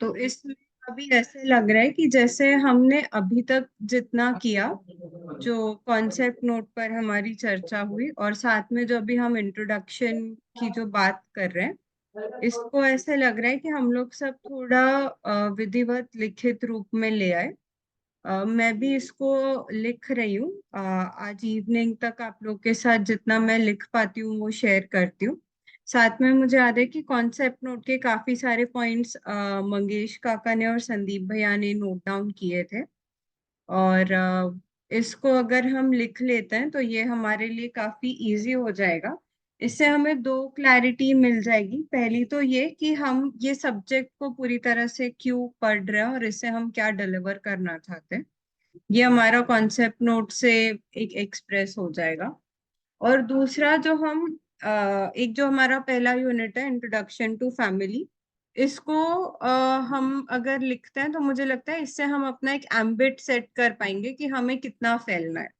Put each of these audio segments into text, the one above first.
तो इसमें अभी ऐसे लग रहा है कि जैसे हमने अभी तक जितना किया, जो कॉन्सेप्ट नोट पर हमारी चर्चा हुई और साथ में जो अभी हम इंट्रोडक्शन की जो बात कर रहे हैं, इसको ऐसे लग रहा है कि हम लोग सब थोड़ा विधिवत लिखित रूप में ले आए। मैं भी इसको लिख रही हूँ। आज इवनिंग तक आप लोग के साथ जितना मैं लिख पाती हूँ वो शेयर करती हूँ। साथ में मुझे याद है कि कॉन्सेप्ट नोट के काफी सारे पॉइंट्स मंगेश काका ने और संदीप भैया ने नोट डाउन किए थे। और इसको अगर हम लिख लेते हैं तो ये हमारे लिए काफी इजी हो जाएगा। इससे हमें दो क्लैरिटी मिल जाएगी। पहली तो ये कि हम ये सब्जेक्ट को पूरी तरह से क्यों पढ़ रहे हैं और इससे हम क्या डिलीवर करना चाहते हैं, ये हमारा कॉन्सेप्ट नोट से एक एक्सप्रेस हो जाएगा। और दूसरा जो हम एक जो हमारा पहला यूनिट है, इंट्रोडक्शन टू फैमिली, इसको हम अगर लिखते हैं तो मुझे लगता है इससे हम अपना एक एम्बिट सेट कर पाएंगे कि हमें कितना फैलना है।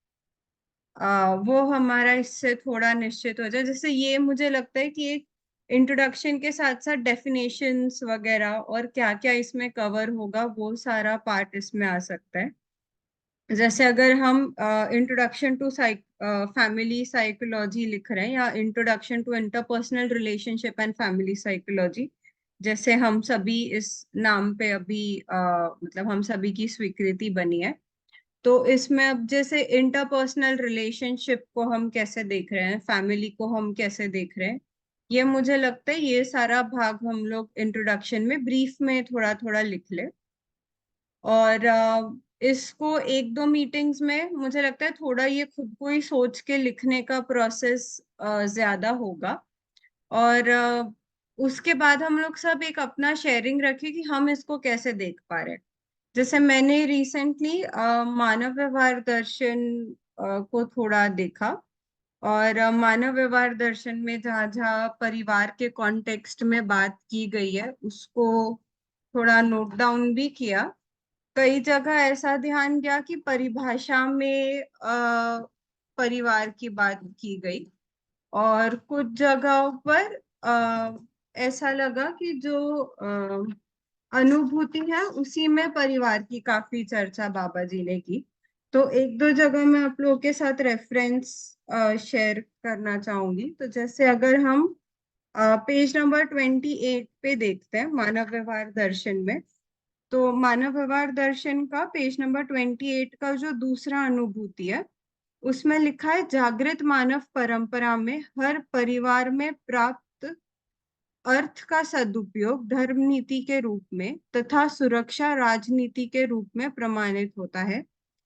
वो हमारा इससे थोड़ा निश्चित हो जाए। जैसे ये मुझे लगता है कि एक इंट्रोडक्शन के साथ साथ डेफिनेशंस वगैरह और क्या क्या इसमें कवर होगा वो सारा पार्ट इसमें आ सकता है। जैसे अगर हम इंट्रोडक्शन टू फैमिली साइकोलॉजी लिख रहे हैं या introduction to interpersonal relationship and family psychology, जैसे हम सभी इस नाम पे अभी मतलब हम सभी की स्वीकृति बनी है। तो इसमें अब जैसे इंटरपर्सनल रिलेशनशिप को हम कैसे देख रहे हैं, फैमिली को हम कैसे देख रहे हैं, ये मुझे लगता है ये सारा भाग हम लोग इंट्रोडक्शन में ब्रीफ में थोड़ा थोड़ा लिख ले। और इसको एक दो मीटिंग्स में मुझे लगता है थोड़ा ये खुद को ही सोच के लिखने का प्रोसेस ज्यादा होगा। और उसके बाद हम लोग सब एक अपना शेयरिंग रखें कि हम इसको कैसे देख पा रहे हैं। जैसे मैंने रिसेंटली मानव व्यवहार दर्शन को थोड़ा देखा। और मानव व्यवहार दर्शन में जहाँ जहाँ परिवार के कॉन्टेक्स्ट में बात की गई है उसको थोड़ा नोट डाउन भी किया। कई जगह ऐसा ध्यान गया कि परिभाषा में परिवार की बात की गई। और कुछ जगहों पर ऐसा लगा कि जो अनुभूति है उसी में परिवार की काफी चर्चा बाबा जी ने की। तो एक दो जगह मैं आप लोगों के साथ रेफरेंस शेयर करना चाहूंगी। तो जैसे अगर हम पेज नंबर 28 पे देखते हैं मानव व्यवहार दर्शन में, तो मानव व्यवहार दर्शन का पेज नंबर 28 का जो दूसरा अनुभूति है, उसमें लिखा है जागृत मानव परंपरा में हर परिवार में प्राप्त अर्थ का सदुपयोग धर्म नीति के रूप में तथा सुरक्षा राजनीति के रूप में प्रमाणित होता है।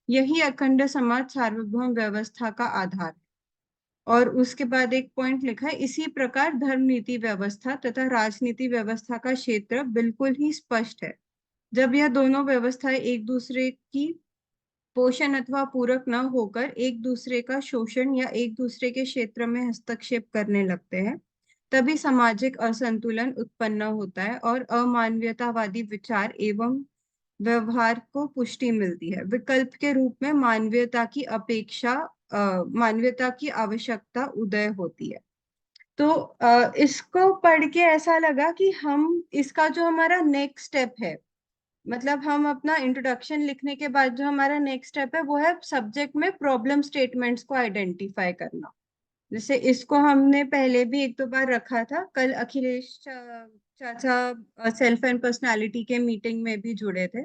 यही अखंड समाज सार्वभौम व्यवस्था का आधार है। और उसके बाद एक पॉइंट लिखा है, इसी प्रकार धर्म नीति व्यवस्था तथा राजनीति व्यवस्था का क्षेत्र बिल्कुल ही स्पष्ट है। जब यह दोनों व्यवस्थाएं एक दूसरे की पोषण अथवा पूरक न होकर एक दूसरे का शोषण या एक दूसरे के क्षेत्र में हस्तक्षेप करने लगते हैं, तभी सामाजिक असंतुलन उत्पन्न होता है और अमानवीयतावादी विचार एवं व्यवहार को पुष्टि मिलती है। विकल्प के रूप में मानवीयता की आवश्यकता उदय होती है। तो इसको पढ़ के ऐसा लगा कि हम इसका जो हमारा नेक्स्ट स्टेप है, मतलब हम अपना इंट्रोडक्शन लिखने के बाद जो हमारा नेक्स्ट स्टेप है वो है सब्जेक्ट में प्रॉब्लम स्टेटमेंट्स को आइडेंटिफाई करना। जैसे इसको हमने पहले भी एक दो बार रखा था। कल अखिलेश चाचा सेल्फ एंड पर्सनालिटी के मीटिंग में भी जुड़े थे।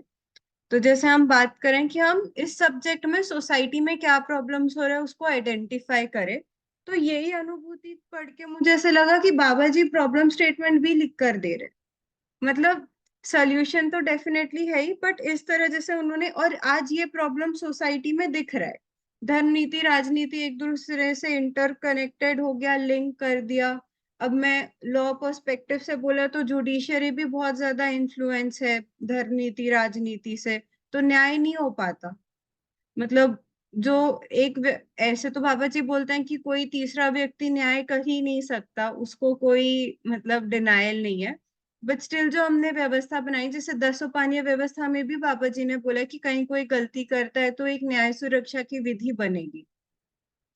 तो जैसे हम बात करें कि हम इस सब्जेक्ट में सोसाइटी में क्या प्रॉब्लम्स हो रहे हैं उसको आइडेंटिफाई करें। तो यही अनुभूति पढ़ के मुझे ऐसे लगा कि बाबा जी प्रॉब्लम स्टेटमेंट भी लिख कर दे रहे। मतलब सॉल्यूशन तो डेफिनेटली है ही, बट इस तरह जैसे उन्होंने, और आज ये प्रॉब्लम सोसाइटी में दिख रहा है। धर्म नीति राजनीति एक दूसरे से इंटरकनेक्टेड हो गया, लिंक कर दिया। अब मैं लॉ पर्सपेक्टिव से बोला तो जुडिशरी भी बहुत ज्यादा इन्फ्लुएंस है धर्म नीति राजनीति से। तो न्याय नहीं हो पाता। मतलब जो ऐसे तो बाबा जी बोलते हैं कि कोई तीसरा व्यक्ति न्याय कर ही नहीं सकता, उसको कोई मतलब डिनायल नहीं है। बट स्टिल जो हमने व्यवस्था बनाई, जैसे 10 व्यवस्था में भी बाबा जी ने बोला कि कहीं कोई गलती करता है तो एक न्याय सुरक्षा की विधि बनेगी।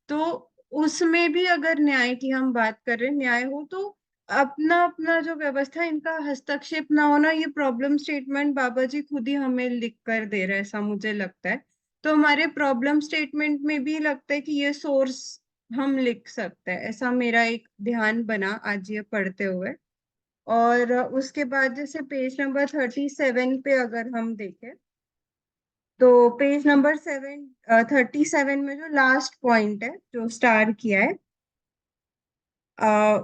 तो उसमें भी अगर न्याय की हम बात कर रहे हैं, न्याय हो तो अपना अपना जो व्यवस्था, इनका हस्तक्षेप ना होना, ये प्रॉब्लम स्टेटमेंट बाबा जी खुद ही हमें लिख कर दे रहे हैं, ऐसा मुझे लगता है। तो हमारे प्रॉब्लम स्टेटमेंट में भी लगता है कि ये सोर्स हम लिख सकते हैं, ऐसा मेरा एक ध्यान बना आज ये पढ़ते हुए। और उसके बाद जैसे पेज नंबर 37 पे अगर हम देखें, तो पेज नंबर 37 में जो लास्ट पॉइंट है जो स्टार किया है,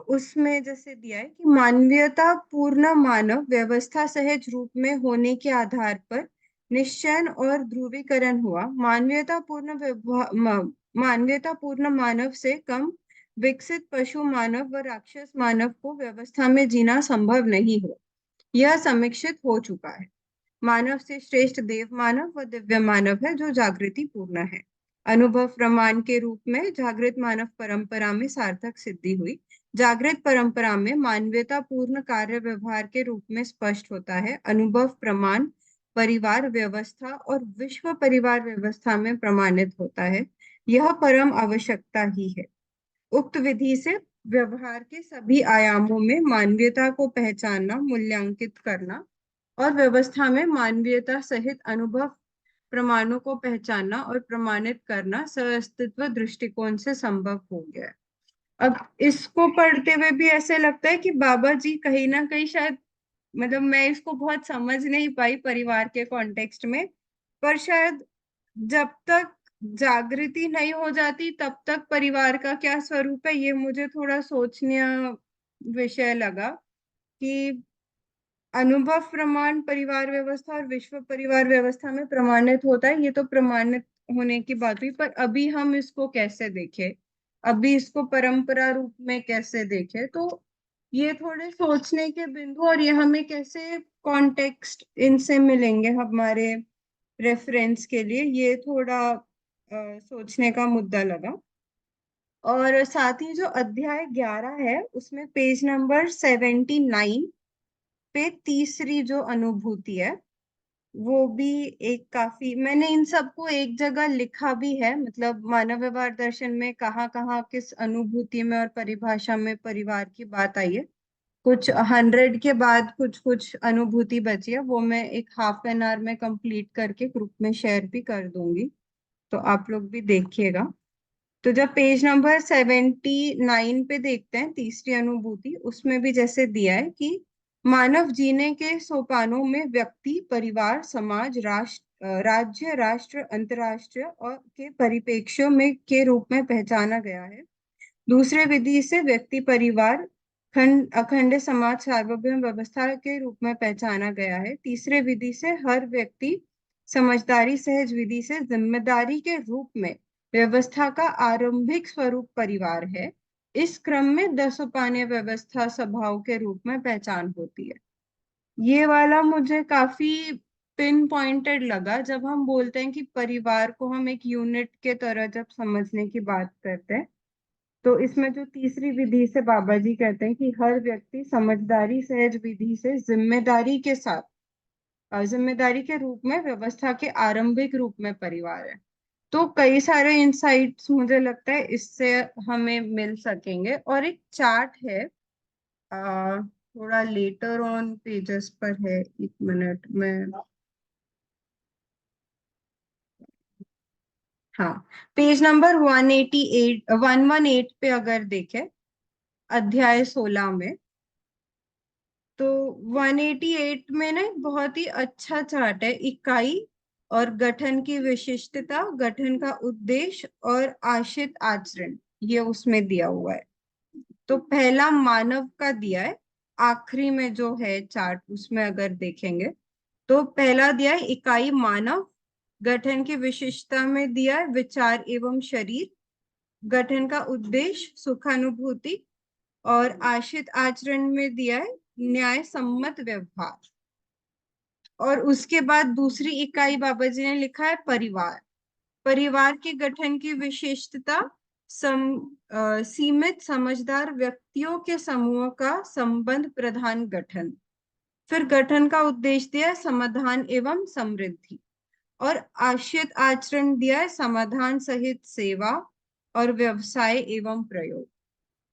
उसमें जैसे दिया है कि मानवीयता पूर्ण मानव व्यवस्था सहज रूप में होने के आधार पर निश्चयन और ध्रुवीकरण हुआ। मानवीयता पूर्ण मानव से कम विकसित पशु मानव व राक्षस मानव को व्यवस्था में जीना संभव नहीं हो, यह समीक्षित हो चुका है। मानव से श्रेष्ठ देव मानव व दिव्य मानव है जो जागृति पूर्ण है। अनुभव प्रमाण के रूप में जागृत मानव परंपरा में सार्थक सिद्धि हुई। जागृत परंपरा में मानवीयता पूर्ण कार्य व्यवहार के रूप में स्पष्ट होता है। अनुभव प्रमाण परिवार व्यवस्था और विश्व परिवार व्यवस्था में प्रमाणित होता है। यह परम आवश्यकता ही है। उक्त विधि से व्यवहार के सभी आयामों में मानवीयता को पहचानना, मूल्यांकित करना और व्यवस्था में मानवीयता सहित अनुभव प्रमाणों को पहचानना और प्रमाणित करना सहअस्तित्व दृष्टिकोण से संभव हो गया है। अब इसको पढ़ते हुए भी ऐसे लगता है कि बाबा जी कहीं ना कहीं शायद, मतलब मैं इसको बहुत समझ नहीं पाई परिवार के कॉन्टेक्स्ट में, पर शायद जब तक जागृति नहीं हो जाती तब तक परिवार का क्या स्वरूप है, ये मुझे थोड़ा सोचनीय विषय लगा। कि अनुभव प्रमाण परिवार व्यवस्था और विश्व परिवार व्यवस्था में प्रमाणित होता है, ये तो प्रमाणित होने की बात हुई, पर अभी हम इसको कैसे देखें, अभी इसको परंपरा रूप में कैसे देखें, तो ये थोड़े सोचने के बिंदु, और ये हमें कैसे कॉन्टेक्स्ट इनसे मिलेंगे हमारे रेफरेंस के लिए, ये थोड़ा सोचने का मुद्दा लगा। और साथ ही जो अध्याय 11 है उसमें पेज नंबर 79 पे तीसरी जो अनुभूति है, वो भी एक काफी, मैंने इन सबको एक जगह लिखा भी है, मतलब मानव व्यवहार दर्शन में कहाँ कहाँ किस अनुभूति में और परिभाषा में परिवार की बात आई है। कुछ 100 के बाद कुछ कुछ अनुभूति बची है, वो मैं एक हाफ एन आवर में कंप्लीट करके ग्रुप में शेयर भी कर दूंगी, तो आप लोग भी देखिएगा। तो जब पेज नंबर 79 पे देखते हैं तीसरी अनुभूति, उसमें भी जैसे दिया है कि मानव जीने के सोपानों में व्यक्ति, परिवार, समाज, राज्य, राष्ट्र, अंतरराष्ट्रीय और के परिप्रेक्ष्यों में के रूप में पहचाना गया है। दूसरे विधि से व्यक्ति, परिवार, खंड अखंड समाज, सार्वभौम व्यवस्था के रूप में पहचाना गया है। तीसरे विधि से हर व्यक्ति समझदारी सहज विधि से जिम्मेदारी के रूप में व्यवस्था का आरंभिक स्वरूप परिवार है। इस क्रम में 10 उपान्य व्यवस्था सभाओं के रूप में पहचान होती है। ये वाला मुझे काफी पिन पॉइंटेड लगा, जब हम बोलते हैं कि परिवार को हम एक यूनिट के तरह जब समझने की बात करते हैं, तो इसमें जो तीसरी विधि से बाबा जी कहते हैं कि हर व्यक्ति समझदारी सहज विधि से जिम्मेदारी के साथ, जिम्मेदारी के रूप में व्यवस्था के आरंभिक रूप में परिवार है। तो कई सारे इंसाइट्स मुझे लगता है इससे हमें मिल सकेंगे। और एक चार्ट है, थोड़ा लेटर ऑन पेजेस पर है, एक मिनट में। हाँ, पेज नंबर 118 पे अगर देखें, अध्याय 16 में, तो 188 में ना एक बहुत ही अच्छा चार्ट है, इकाई और गठन की विशिष्टता, गठन का उद्देश्य और आश्रित आचरण, ये उसमें दिया हुआ है। तो पहला मानव का दिया है, आखिरी में जो है चार्ट उसमें अगर देखेंगे, तो पहला दिया है इकाई मानव, गठन की विशिष्टता में दिया है विचार एवं शरीर, गठन का उद्देश्य सुखानुभूति, और आश्रित आचरण में दिया है न्याय सम्मत व्यवहार। और उसके बाद दूसरी इकाई बाबा जी ने लिखा है परिवार। परिवार के गठन की विशेषता सीमित समझदार व्यक्तियों के समूह का संबंध प्रधान गठन। फिर गठन का उद्देश्य दिया है समाधान एवं समृद्धि, और आश्रित आचरण दिया है समाधान सहित सेवा और व्यवसाय एवं प्रयोग।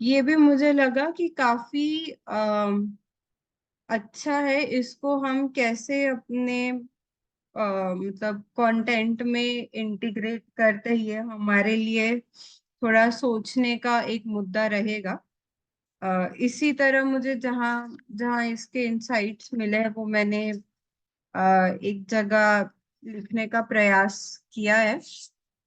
ये भी मुझे लगा कि काफी अच्छा है। इसको हम कैसे अपने मतलब कंटेंट में इंटीग्रेट करते ही है, हमारे लिए थोड़ा सोचने का एक मुद्दा रहेगा। इसी तरह मुझे जहाँ जहाँ इसके इंसाइट्स मिले हैं वो मैंने एक जगह लिखने का प्रयास किया है।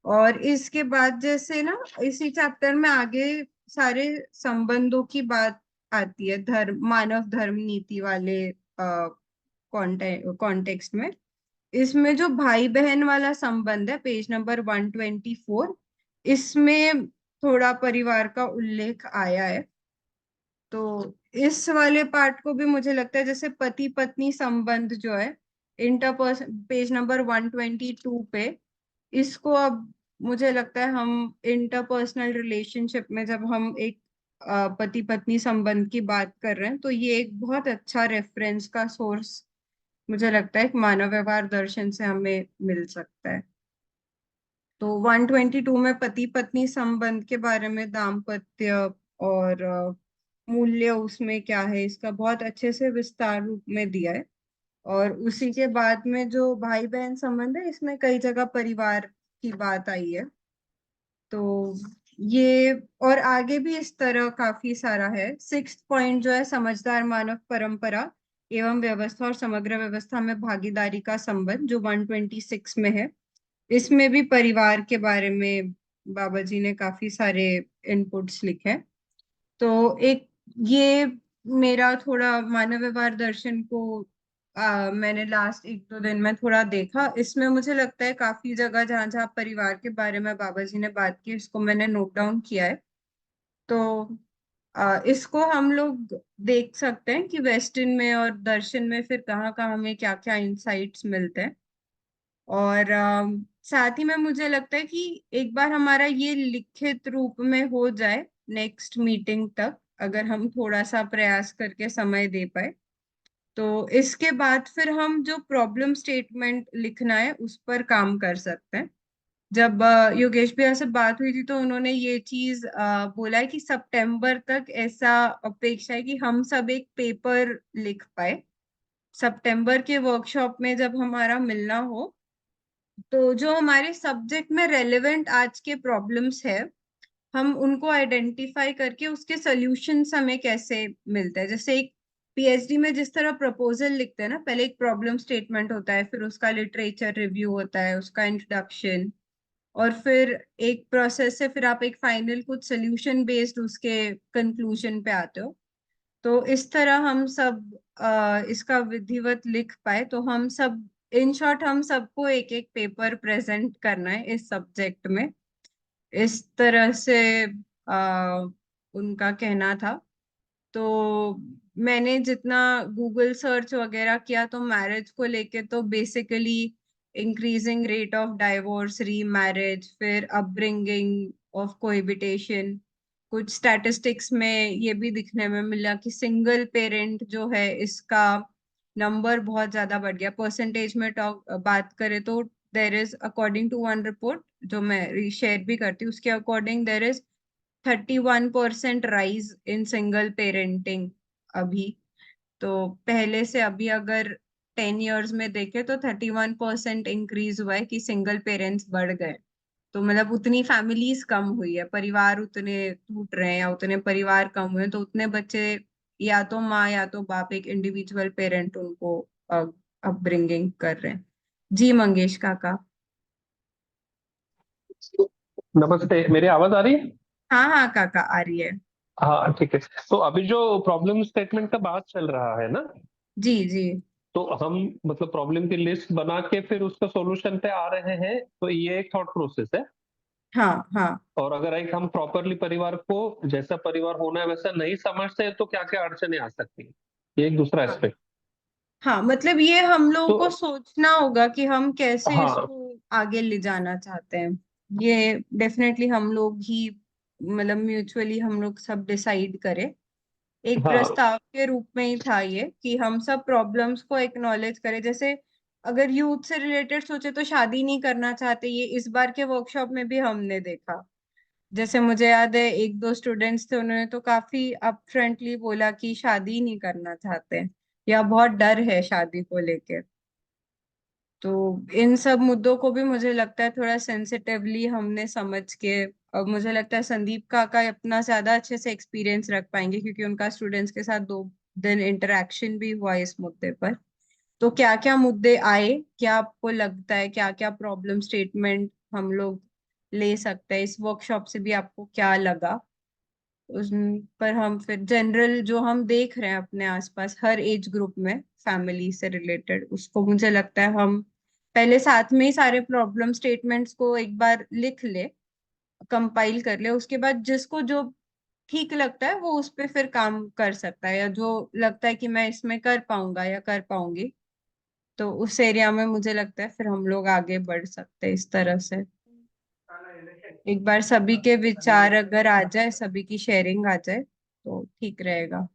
और इसके बाद जैसे ना इसी चैप्टर में आगे सारे संबंधों की बात आती है, धर्म मानव धर्म नीति वाले कॉन्टेक्स्ट में। इसमें जो भाई बहन वाला संबंध है, पेज नंबर 124, इसमें थोड़ा परिवार का उल्लेख आया है। तो इस वाले पार्ट को भी मुझे लगता है, जैसे पति पत्नी संबंध जो है इंटरपर्सन, पेज नंबर 122 पे, इसको अब मुझे लगता है हम इंटरपर्सनल रिलेशनशिप में जब हम एक पति पत्नी संबंध की बात कर रहे हैं, तो ये एक बहुत अच्छा रेफरेंस का सोर्स मुझे लगता है एक मानव व्यवहार दर्शन से हमें मिल सकता है। तो 122 में पति पत्नी संबंध के बारे में, दाम्पत्य और मूल्य उसमें क्या है, इसका बहुत अच्छे से विस्तार रूप में दिया है। और उसी के बाद में जो भाई बहन संबंध है, इसमें कई जगह परिवार की बात आई है। तो ये और आगे भी इस तरह काफी सारा है। सिक्स्थ पॉइंट जो है, समझदार मानव परंपरा एवं व्यवस्था और समग्र व्यवस्था में भागीदारी का संबंध, जो 126 में है। इसमें भी परिवार के बारे में बाबा जी ने काफी सारे इनपुट्स लिखे हैं। तो एक ये मेरा थोड़ा मानव व्यवहार दर्शन को मैंने लास्ट एक दो दिन में थोड़ा देखा। इसमें मुझे लगता है काफी जगह जहाँ जहाँ परिवार के बारे में बाबा जी ने बात की, इसको मैंने नोट डाउन किया है। तो इसको हम लोग देख सकते हैं कि वेस्टर्न में और दर्शन में फिर कहाँ कहाँ हमें क्या क्या इंसाइट्स मिलते हैं। और साथ ही में मुझे लगता है कि एक बार हमारा ये लिखित रूप में हो जाए नेक्स्ट मीटिंग तक, अगर हम थोड़ा सा प्रयास करके समय दे पाए, तो इसके बाद फिर हम जो प्रॉब्लम स्टेटमेंट लिखना है उस पर काम कर सकते हैं। जब योगेश भैया से बात हुई थी तो उन्होंने ये चीज बोला है कि सितंबर तक ऐसा अपेक्षा है कि हम सब एक पेपर लिख पाए। सितंबर के वर्कशॉप में जब हमारा मिलना हो, तो जो हमारे सब्जेक्ट में रेलेवेंट आज के प्रॉब्लम्स है, हम उनको आइडेंटिफाई करके उसके सॉल्यूशंस हमें कैसे मिलते हैं। जैसे एक पीएचडी में जिस तरह प्रपोजल लिखते हैं ना, पहले एक प्रॉब्लम स्टेटमेंट होता है, फिर उसका लिटरेचर रिव्यू होता है, उसका इंट्रोडक्शन, और फिर एक प्रोसेस से फिर आप एक फाइनल कुछ सोल्यूशन बेस्ड उसके कंक्लूजन पे आते हो। तो इस तरह हम सब इसका विधिवत लिख पाए, तो हम सब, इन शॉर्ट, हम सबको एक एक पेपर प्रेजेंट करना है इस सब्जेक्ट में। इस तरह से उनका कहना था। तो मैंने जितना गूगल सर्च वगैरह किया, तो मैरिज को लेके तो basically increasing rate of divorce, री मैरिज, फिर अपब्रिंगिंग ऑफ कोएबिटेशन। कुछ स्टैटिस्टिक्स में ये भी दिखने में मिला कि सिंगल पेरेंट जो है, इसका नंबर बहुत ज्यादा बढ़ गया। परसेंटेज में टॉक बात करें तो there is, according to one report जो मैं शेयर भी करती हूँ, उसके according there is 31% rise in single parenting अभी। तो पहले से अभी अगर 10 years में देखे तो 31% इंक्रीज हुआ है कि सिंगल पेरेंट्स बढ़ गए। तो मतलब उतनी फैमिलीज कम हुई है, परिवार उतने टूट रहे हैं या उतने परिवार कम हुए हैं, तो उतने बच्चे, या तो माँ या तो बाप, एक इंडिविजुअल पेरेंट उनको अपब्रिंगिंग कर रहे हैं। जी मंगेश काका। नमस्ते, मेरी आवाज आ रही है? हाँ हाँ काका, आ रही है। हाँ ठीक है। तो अभी जो प्रॉब्लम स्टेटमेंट का बात चल रहा है ना, जी जी। तो हम मतलब प्रॉब्लम की लिस्ट बना के फिर उसका सॉल्यूशन पे आ रहे हैं, तो ये एक थॉट प्रोसेस है। हाँ हाँ। और अगर एक हम प्रॉपरली परिवार को जैसा परिवार होना है वैसा नहीं समझते हैं तो क्या क्या अड़चने आ सकती है, ये एक दूसरा हाँ एस्पेक्ट। हाँ, मतलब ये हम लोगों तो को सोचना होगा कि हम कैसे हाँ इसको आगे ले जाना चाहते हैं। ये डेफिनेटली हम लोग ही, मतलब म्यूचुअली हम लोग सब डिसाइड करें। एक हाँ प्रस्ताव के रूप में ही था ये कि हम सब प्रॉब्लम्स को एक्नॉलेज करें। जैसे अगर यूथ से रिलेटेड सोचे तो शादी नहीं करना चाहते, ये इस बार के वर्कशॉप में भी हमने देखा। जैसे मुझे याद है एक दो स्टूडेंट्स थे, उन्होंने तो काफी अपफ्रंटली बोला कि शादी नहीं करना चाहते हैं या बहुत डर है शादी को लेके। तो इन सब मुद्दों को भी मुझे लगता है थोड़ा सेंसिटिवली हमने समझ के, और मुझे लगता है संदीप काका अपना ज्यादा अच्छे से एक्सपीरियंस रख पाएंगे क्योंकि उनका स्टूडेंट्स के साथ 2 दिन इंटरेक्शन भी हुआ इस मुद्दे पर। तो क्या क्या मुद्दे आए, क्या आपको लगता है, क्या क्या प्रॉब्लम स्टेटमेंट हम लोग ले सकते हैं इस वर्कशॉप से, भी आपको क्या लगा उस पर हम फिर जनरल जो हम देख रहे हैं अपने आसपास हर एज ग्रुप में फैमिली से रिलेटेड, उसको मुझे लगता है हम पहले साथ में ही सारे प्रॉब्लम स्टेटमेंट्स को एक बार लिख ले, कंपाइल कर ले, उसके बाद जिसको जो ठीक लगता है वो उस पे फिर काम कर सकता है, या जो लगता है कि मैं इसमें कर पाऊंगा या कर पाऊंगी, तो उस एरिया में मुझे लगता है फिर हम लोग आगे बढ़ सकते हैं इस तरह से। एक बार सभी के विचार अगर आ जाए, सभी की शेयरिंग आ जाए तो ठीक रहेगा।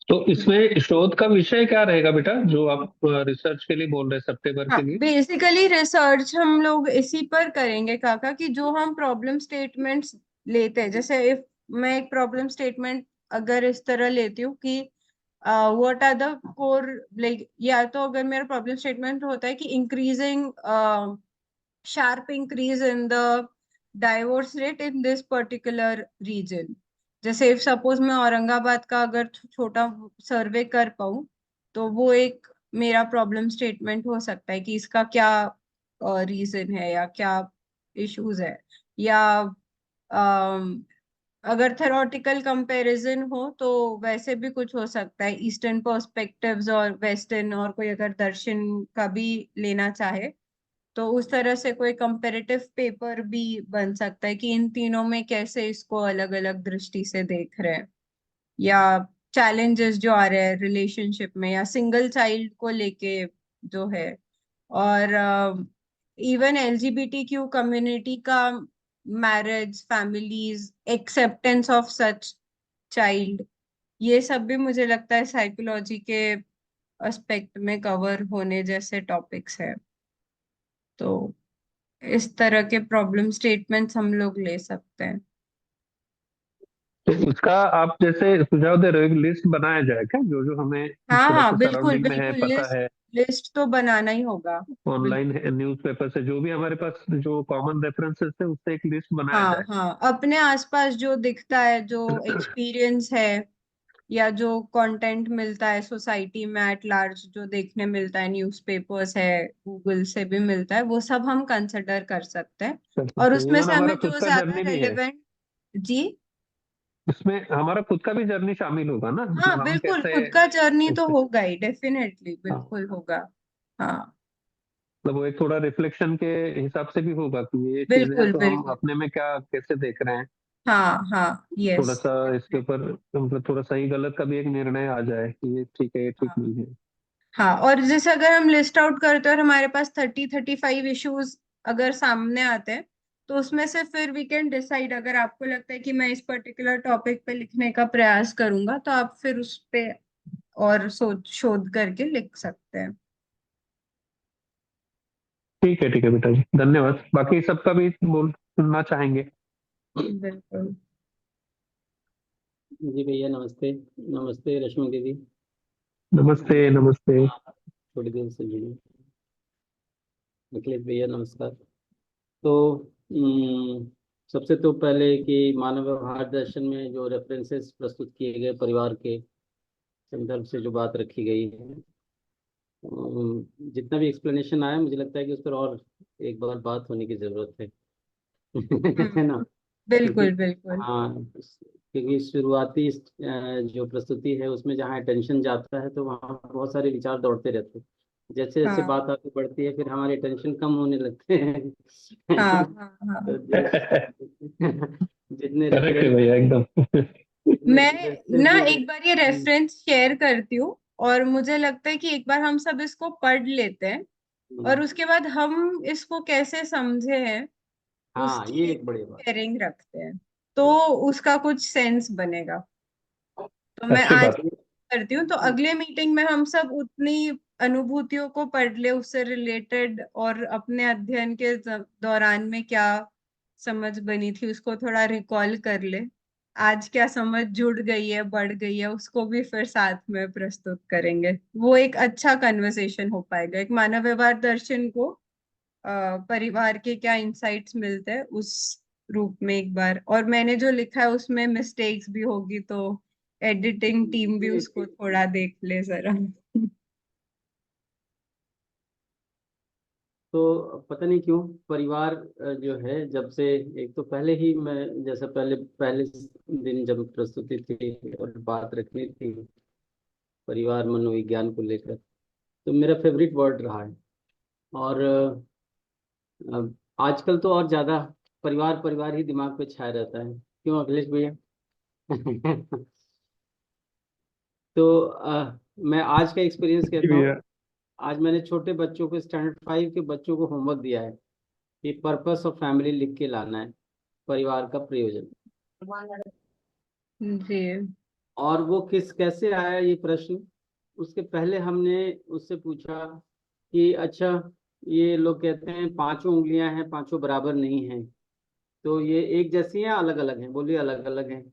तो इसमें शोध का विषय क्या रहेगा बेटा, जो आप रिसर्च के लिए बोल रहे हैं सितंबर हाँ, के लिए? बेसिकली रिसर्च हम लोग इसी पर करेंगे काका, कि जो हम प्रॉब्लम स्टेटमेंट्स लेते हैं, जैसे इफ मैं एक प्रॉब्लम स्टेटमेंट अगर इस तरह लेती हूँ कि what are the core, like, या तो अगर मेरा प्रॉब्लम स्टेटमेंट होता है कि increasing sharp increase in the divorce rate in this particular region। जैसे इफ सपोज मैं औरंगाबाद का अगर छोटा सर्वे कर पाऊँ, तो वो एक मेरा प्रॉब्लम स्टेटमेंट हो सकता है कि इसका क्या रीजन है या क्या इश्यूज है। या अम, अगर थेरोटिकल कंपैरिजन हो तो वैसे भी कुछ हो सकता है, ईस्टर्न पर्सपेक्टिव्स और वेस्टर्न, और कोई अगर दर्शन का भी लेना चाहे तो उस तरह से कोई कंपैरेटिव पेपर भी बन सकता है कि इन तीनों में कैसे इसको अलग अलग दृष्टि से देख रहे हैं, या चैलेंजेस जो आ रहे हैं रिलेशनशिप में या सिंगल चाइल्ड को लेके जो है, और इवन एलजीबीटीक्यू कम्युनिटी का marriage, families, acceptance of such child, ये सब भी मुझे लगता है साइकोलॉजी के एस्पेक्ट में कवर होने जैसे टॉपिक्स है। तो इस तरह के प्रॉब्लम स्टेटमेंट्स हम लोग ले सकते हैं। तो उसका आप जैसे सुझाव दे रहे हो, लिस्ट बनाया जाए क्या, जो जो हमें हाँ थोड़ा हाँ, सा बिल्कुल सराउंडिंग में है बिल्कुल, पता लिस्ट है, लिस्ट तो बनाना ही होगा। ऑनलाइन बिल्कुल। है, न्यूज़पेपर से जो भी हमारे पास जो कॉमन रेफरेंसेस है उससे एक लिस्ट बनाया हाँ जाए। हाँ, अपने आसपास जो दिखता है, जो एक्सपीरियंस है, या जो कंटेंट मिलता है सोसाइटी में एट लार्ज, जो देखने मिलता है, न्यूज़पेपर्स है, गूगल से भी मिलता है, वो सब हम कंसिडर कर सकते हैं। कर और सकते हैं, उसमें इवन से हमारा हमें खुद जो का ज्यादा जर्नी भी है, रेलेवेंट। जी। इसमें हमारा खुद का भी जर्नी शामिल होगा ना, हाँ हम बिल्कुल, कैसे खुद का जर्नी तो इस, होगा ही, डेफिनेटली हाँ, बिल्कुल होगा। हाँ मतलब वो एक थोड़ा रिफ्लेक्शन के हिसाब से भी होगा कि ये चीजें हैं बिल्कुल तो हम बिल्कुल। अपने में क्या कैसे देख रहे हैं। हाँ हाँ, थोड़ा यस। सा इसके ऊपर मतलब थोड़ा सही गलत का भी एक निर्णय आ जाए कि ये ठीक है ये ठीक हाँ नहीं है। हाँ, और जैसे अगर हम लिस्ट आउट करते हैं और हमारे पास 30-35 इश्यूज अगर सामने आते हैं, तो उसमें से फिर वी कैन डिसाइड, अगर आपको लगता है कि मैं इस पर्टिकुलर टॉपिक पे लिखने का प्रयास करूंगा, तो आप फिर उस पे और सोच शोध करके लिख सकते हैं। ठीक है बेटा जी, धन्यवाद, बाकी सबका भी बोल सुनना चाहेंगे। बिल्कुल। जी भैया नमस्ते। नमस्ते रश्मि दीदी। नमस्ते नमस्ते। थोड़ी देर से जुड़ी। अखिलेश भैया नमस्कार। तो सबसे तो पहले कि मानव व्यवहार दर्शन में जो रेफरेंसेस प्रस्तुत किए गए परिवार के संदर्भ से जो बात रखी गई है, जितना भी एक्सप्लेनेशन आया मुझे लगता है कि उस पर और एक बार बात होने की जरूरत है। हम्म। है ना? क्योंकि बिल्कुल बिल्कुल। हाँ, क्योंकि शुरुआती जो प्रस्तुति है उसमें जहाँ अटेंशन जाता है तो वहाँ बहुत सारे विचार दौड़ते रहते हैं। जैसे जैसे हाँ बात आगे बढ़ती है फिर हमारे टेंशन कम होने लगते हैं। हाँ हाँ तो हाँ। जितने करेक्ट है रेफरेंस भैया एकदम। जितने मैं रेफरेंसेस ना दिए एक बार ये हम्म, रेफरेंस शेयर करती हूँ, और मुझे लगता है कि एक बार हम सब इसको पढ़ लेते हैं, हम्म, और उसके बाद हम इसको कैसे समझे हैं हाँ उसकी ये एक एक बड़ी बात। शेयरिंग रखते हैं, तो उसका कुछ सेंस बनेगा। तो मैं अच्छी आज बात। करती हूँ, तो अगले मीटिंग में हम सब उतनी अनुभूतियों को पढ़ ले उससे रिलेटेड, और अपने अध्ययन के दौरान में क्या समझ बनी थी उसको थोड़ा रिकॉल कर ले, आज क्या समझ जुड़ गई है बढ़ गई है उसको भी फिर साथ में प्रस्तुत करेंगे। वो एक अच्छा कन्वर्सेशन हो पाएगा, एक मानव व्यवहार दर्शन को परिवार के क्या इंसाइट्स मिलते हैं उस रूप में एक बार। और मैंने जो लिखा है उसमें मिस्टेक्स भी होगी तो एडिटिंग टीम भी उसको थोड़ा देख ले जरा। तो पता नहीं क्यों परिवार जो है, जब से एक तो पहले ही मैं जैसा पहले पहले दिन जब प्रस्तुति थी और बात रखनी थी परिवार मनोविज्ञान को लेकर, तो मेरा फेवरेट वर्ड रहा है। और आजकल तो और ज्यादा परिवार परिवार ही दिमाग पे छाया रहता है, क्यों अखिलेश भैया? तो मैं आज का एक्सपीरियंस जी कहता भैया। हूँ। आज मैंने छोटे बच्चों को, स्टैंडर्ड 5 के बच्चों को होमवर्क दिया है कि पर्पस ऑफ फैमिली लिख के लाना है, परिवार का प्रयोजन। जी। और वो कैसे आया ये प्रश्न, उसके पहले हमने उससे पूछा कि अच्छा, ये लोग कहते हैं पांचों उंगलियां हैं, पांचों बराबर नहीं हैं, तो ये एक जैसी हैं अलग अलग हैं? बोलिए अलग अलग हैं।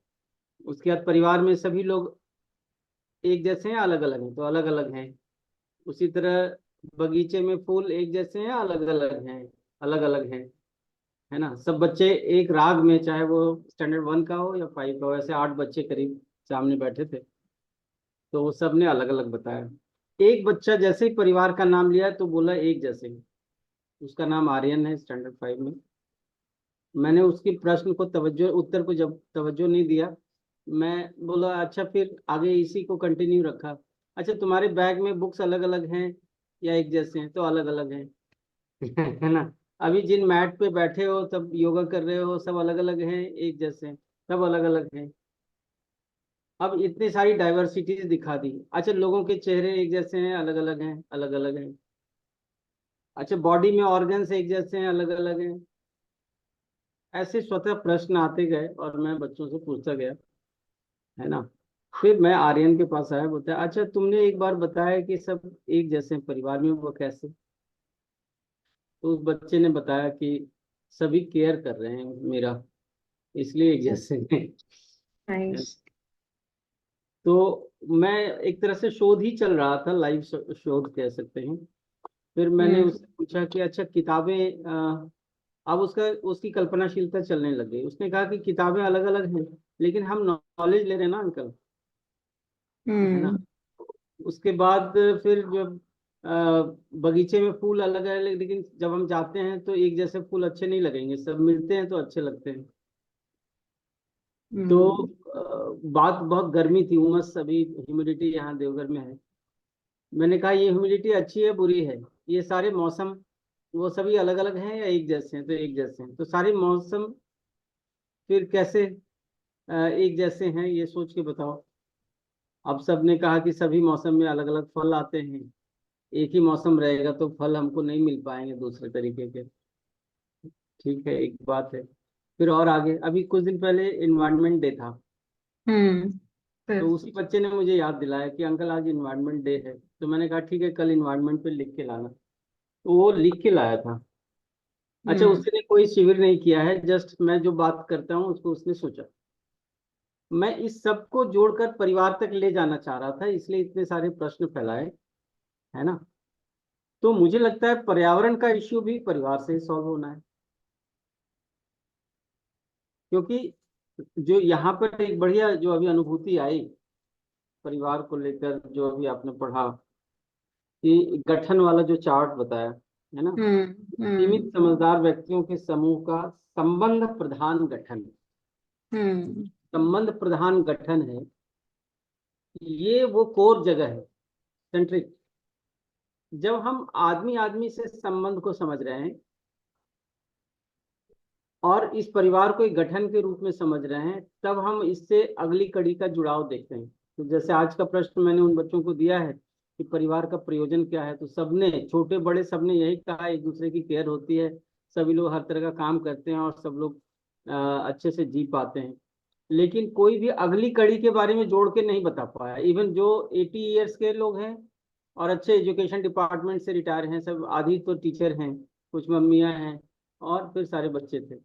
उसके बाद परिवार में सभी लोग एक जैसे हैं अलग अलग हैं? तो अलग अलग हैं। उसी तरह बगीचे में फूल एक जैसे हैं अलग अलग हैं? अलग अलग हैं, है ना। सब बच्चे एक राग में, चाहे वो स्टैंडर्ड 1 का हो या 5 का हो, ऐसे 8 बच्चे करीब सामने बैठे थे, तो वो सब ने अलग अलग बताया। एक बच्चा जैसे ही परिवार का नाम लिया तो बोला एक जैसे ही। उसका नाम आर्यन है, स्टैंडर्ड 5 में। मैंने उसके प्रश्न को तवज्जो, उत्तर को जब तवज्जो नहीं दिया, मैं बोला अच्छा फिर आगे इसी को कंटिन्यू रखा। अच्छा, तुम्हारे बैग में बुक्स अलग अलग हैं या एक जैसे हैं? तो अलग अलग हैं। है ना। अभी जिन मैट पे बैठे हो, तब योगा कर रहे हो, सब अलग अलग हैं एक जैसे हैं? सब अलग अलग हैं। अब इतनी सारी डाइवर्सिटीज दिखा दी। अच्छा, लोगों के चेहरे एक जैसे हैं अलग अलग हैं? अलग अलग हैं। अच्छा, बॉडी में ऑर्गन्स एक जैसे हैं अलग अलग हैं? ऐसे स्वतः प्रश्न आते गए और मैं बच्चों से पूछता गया, है ना। फिर मैं आर्यन के पास आया, बोलता है अच्छा तुमने एक बार बताया कि सब एक जैसे हैं परिवार में, वो कैसे? तो उस बच्चे ने बताया कि सभी केयर कर रहे हैं मेरा, इसलिए एक जैसे हैं। नाइस। तो मैं एक तरह से शोध ही चल रहा था, लाइव शोध कह सकते हैं। फिर मैंने हम्म। उससे पूछा कि अच्छा किताबें, अब उसकी कल्पनाशीलता चलने लग गई। उसने कहा कि किताबें अलग अलग हैं, लेकिन हम नॉलेज ले रहे हैं ना अंकल, है ना। हम्म। उसके बाद फिर जब बगीचे में फूल अलग है, लेकिन जब हम जाते हैं तो एक जैसे फूल अच्छे नहीं लगेंगे, सब मिलते हैं तो अच्छे लगते हैं। तो हम्म। बात बहुत गर्मी थी, उमस, अभी ह्यूमिडिटी यहाँ देवघर में है। मैंने कहा ये ह्यूमिडिटी अच्छी है बुरी है? ये सारे मौसम वो सभी अलग अलग हैं या एक जैसे हैं? तो एक जैसे हैं। तो सारे मौसम फिर कैसे एक जैसे हैं, ये सोच के बताओ। अब सबने कहा कि सभी मौसम में अलग अलग फल आते हैं, एक ही मौसम रहेगा तो फल हमको नहीं मिल पाएंगे दूसरे तरीके के। ठीक है, एक बात है। फिर और आगे, अभी कुछ दिन पहले इन्वायरमेंट डे था, हम्म। तो फिर। उसी बच्चे ने मुझे याद दिलाया कि अंकल आज इन्वायरमेंट डे है। तो मैंने कहा ठीक है, कल इन्वायरमेंट पे लिख के लाना। तो वो लिख के लाया था। अच्छा, हम्म। उसने कोई शिविर नहीं किया है, जस्ट मैं जो बात करता हूँ उसको उसने सोचा। मैं इस सब को जोड़कर परिवार तक ले जाना चाह रहा था, इसलिए इतने सारे प्रश्न फैलाए, है ना। तो मुझे लगता है पर्यावरण का इश्यू भी परिवार से ही सॉल्व होना है, क्योंकि जो यहाँ पर एक बढ़िया जो अभी अनुभूति आई परिवार को लेकर, जो अभी आपने पढ़ा कि गठन वाला जो चार्ट बताया, है ना। हम्म। सीमित समझदार व्यक्तियों के समूह का संबंध प्रधान गठन, हम्म। संबंध प्रधान गठन है, ये वो कोर जगह है, सेंट्रिक। जब हम आदमी आदमी से संबंध को समझ रहे हैं और इस परिवार को एक गठन के रूप में समझ रहे हैं, तब हम इससे अगली कड़ी का जुड़ाव देखते हैं। तो जैसे आज का प्रश्न मैंने उन बच्चों को दिया है कि परिवार का प्रयोजन क्या है, तो सबने, छोटे बड़े सबने यही कहा, एक दूसरे की केयर होती है, सभी लोग हर तरह का काम करते हैं और सब लोग अच्छे से जी पाते हैं। लेकिन कोई भी अगली कड़ी के बारे में जोड़ के नहीं बता पाया। इवन जो 80 ईयर्स के लोग हैं, और अच्छे एजुकेशन डिपार्टमेंट से रिटायर हैं सब, आधी तो टीचर हैं, कुछ मम्मियाँ हैं, और फिर सारे बच्चे थे।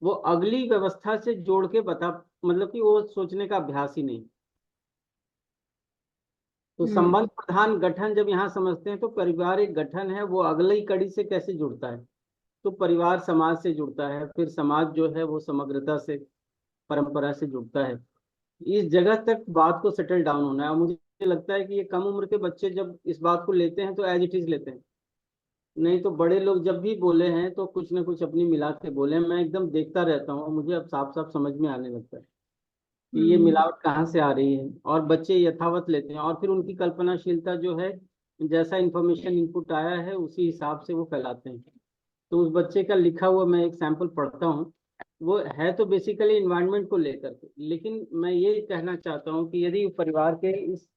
वो अगली व्यवस्था से जोड़ के बता, मतलब कि वो सोचने का अभ्यास ही नहीं। तो संबंध प्रधान गठन जब यहाँ समझते हैं तो परिवार एक गठन है, वो अगली कड़ी से कैसे जुड़ता है, तो परिवार समाज से जुड़ता है, फिर समाज जो है वो समग्रता से, परंपरा से जुड़ता है। इस जगह तक बात को सेटल डाउन होना है। और मुझे लगता है कि ये कम उम्र के बच्चे जब इस बात को लेते हैं तो एज इट इज लेते हैं, नहीं तो बड़े लोग जब भी बोले हैं तो कुछ ना कुछ अपनी मिला के बोले। मैं एकदम देखता रहता हूँ, मुझे अब साफ साफ समझ में आने लगता है कि ये मिलावट कहाँ से आ रही है, और बच्चे यथावत लेते हैं, और फिर उनकी कल्पनाशीलता जो है, जैसा इंफॉर्मेशन इनपुट आया है उसी हिसाब से वो फैलाते हैं। तो उस बच्चे का लिखा हुआ मैं एक सैंपल पढ़ता हूँ, वो है तो बेसिकली इन्वायरमेंट को लेकर के, लेकिन मैं ये कहना चाहता हूँ कि यदि परिवार के इस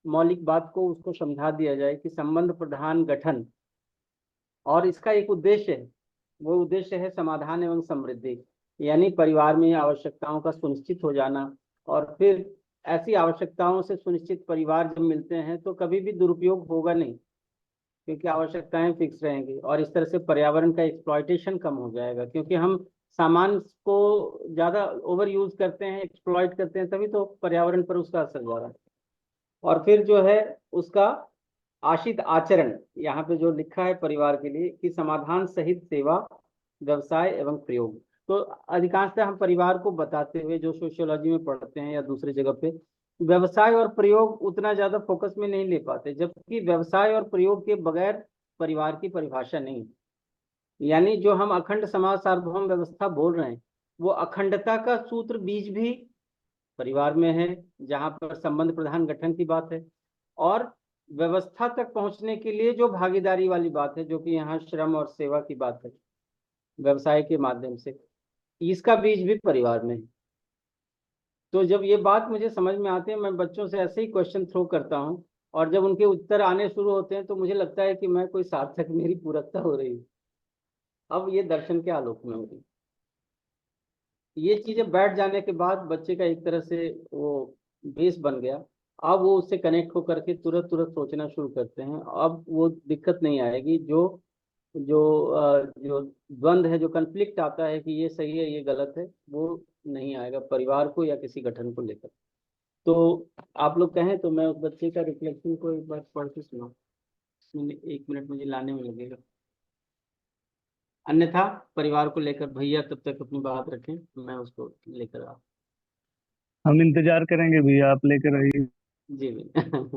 मौलिक बात को उसको समझा दिया जाए कि संबंध प्रधान गठन, और इसका एक उद्देश्य है, वो उद्देश्य है समाधान एवं समृद्धि, यानी परिवार में आवश्यकताओं का सुनिश्चित हो जाना। और फिर ऐसी आवश्यकताओं से सुनिश्चित परिवार जब मिलते हैं तो कभी भी दुरुपयोग होगा नहीं, क्योंकि आवश्यकताएं फिक्स रहेंगी, और इस तरह से पर्यावरण का एक्सप्लॉयटेशन कम हो जाएगा, क्योंकि हम सामान को ज्यादा ओवर यूज करते हैं, एक्सप्लॉयट करते हैं, तभी तो पर्यावरण पर उसका असर जा रहा है। और फिर जो है उसका आशित आचरण, यहाँ पे जो लिखा है परिवार के लिए कि समाधान सहित सेवा, व्यवसाय एवं प्रयोग। तो अधिकांशतः हम परिवार को बताते हुए जो सोशियोलॉजी में पढ़ते हैं या दूसरी जगह पे, व्यवसाय और प्रयोग उतना ज्यादा फोकस में नहीं ले पाते, जबकि व्यवसाय और प्रयोग के बगैर परिवार की परिभाषा नहीं है। यानी जो हम अखंड समाज सार्वभौम व्यवस्था बोल रहे हैं, वो अखंडता का सूत्र बीज भी परिवार में है, जहां पर संबंध प्रधान गठन की बात है, और व्यवस्था तक पहुंचने के लिए जो भागीदारी वाली बात है, जो कि यहाँ श्रम और सेवा की बात है व्यवसाय के माध्यम से, इसका बीज भी परिवार में है। तो जब ये बात मुझे समझ में आती है, मैं बच्चों से ऐसे ही क्वेश्चन थ्रो करता हूँ, और जब उनके उत्तर आने शुरू होते हैं तो मुझे लगता है कि मैं कोई सार्थक, मेरी पूरकता हो रही है। अब ये दर्शन के आलोक में हो रही, ये चीजें बैठ जाने के बाद बच्चे का एक तरह से वो बेस बन गया। अब वो उससे कनेक्ट होकर के तुरंत तुरंत सोचना शुरू करते हैं। अब वो दिक्कत नहीं आएगी, जो जो जो द्वंद है, जो कन्फ्लिक्ट आता है कि ये सही है ये गलत है, वो नहीं आएगा परिवार को या किसी गठन को लेकर। तो आप लोग कहें तो मैं उस बच्चे का रिफ्लेक्शन को एक बार पढ़ के सुनाऊं, 1 मिनट मुझे लाने में लगेगा, अन्यथा परिवार को लेकर भैया तब तक अपनी बात रखें, मैं उसको लेकर आ। हम इंतजार करेंगे भैया, आप लेकर आइए। जी भैया।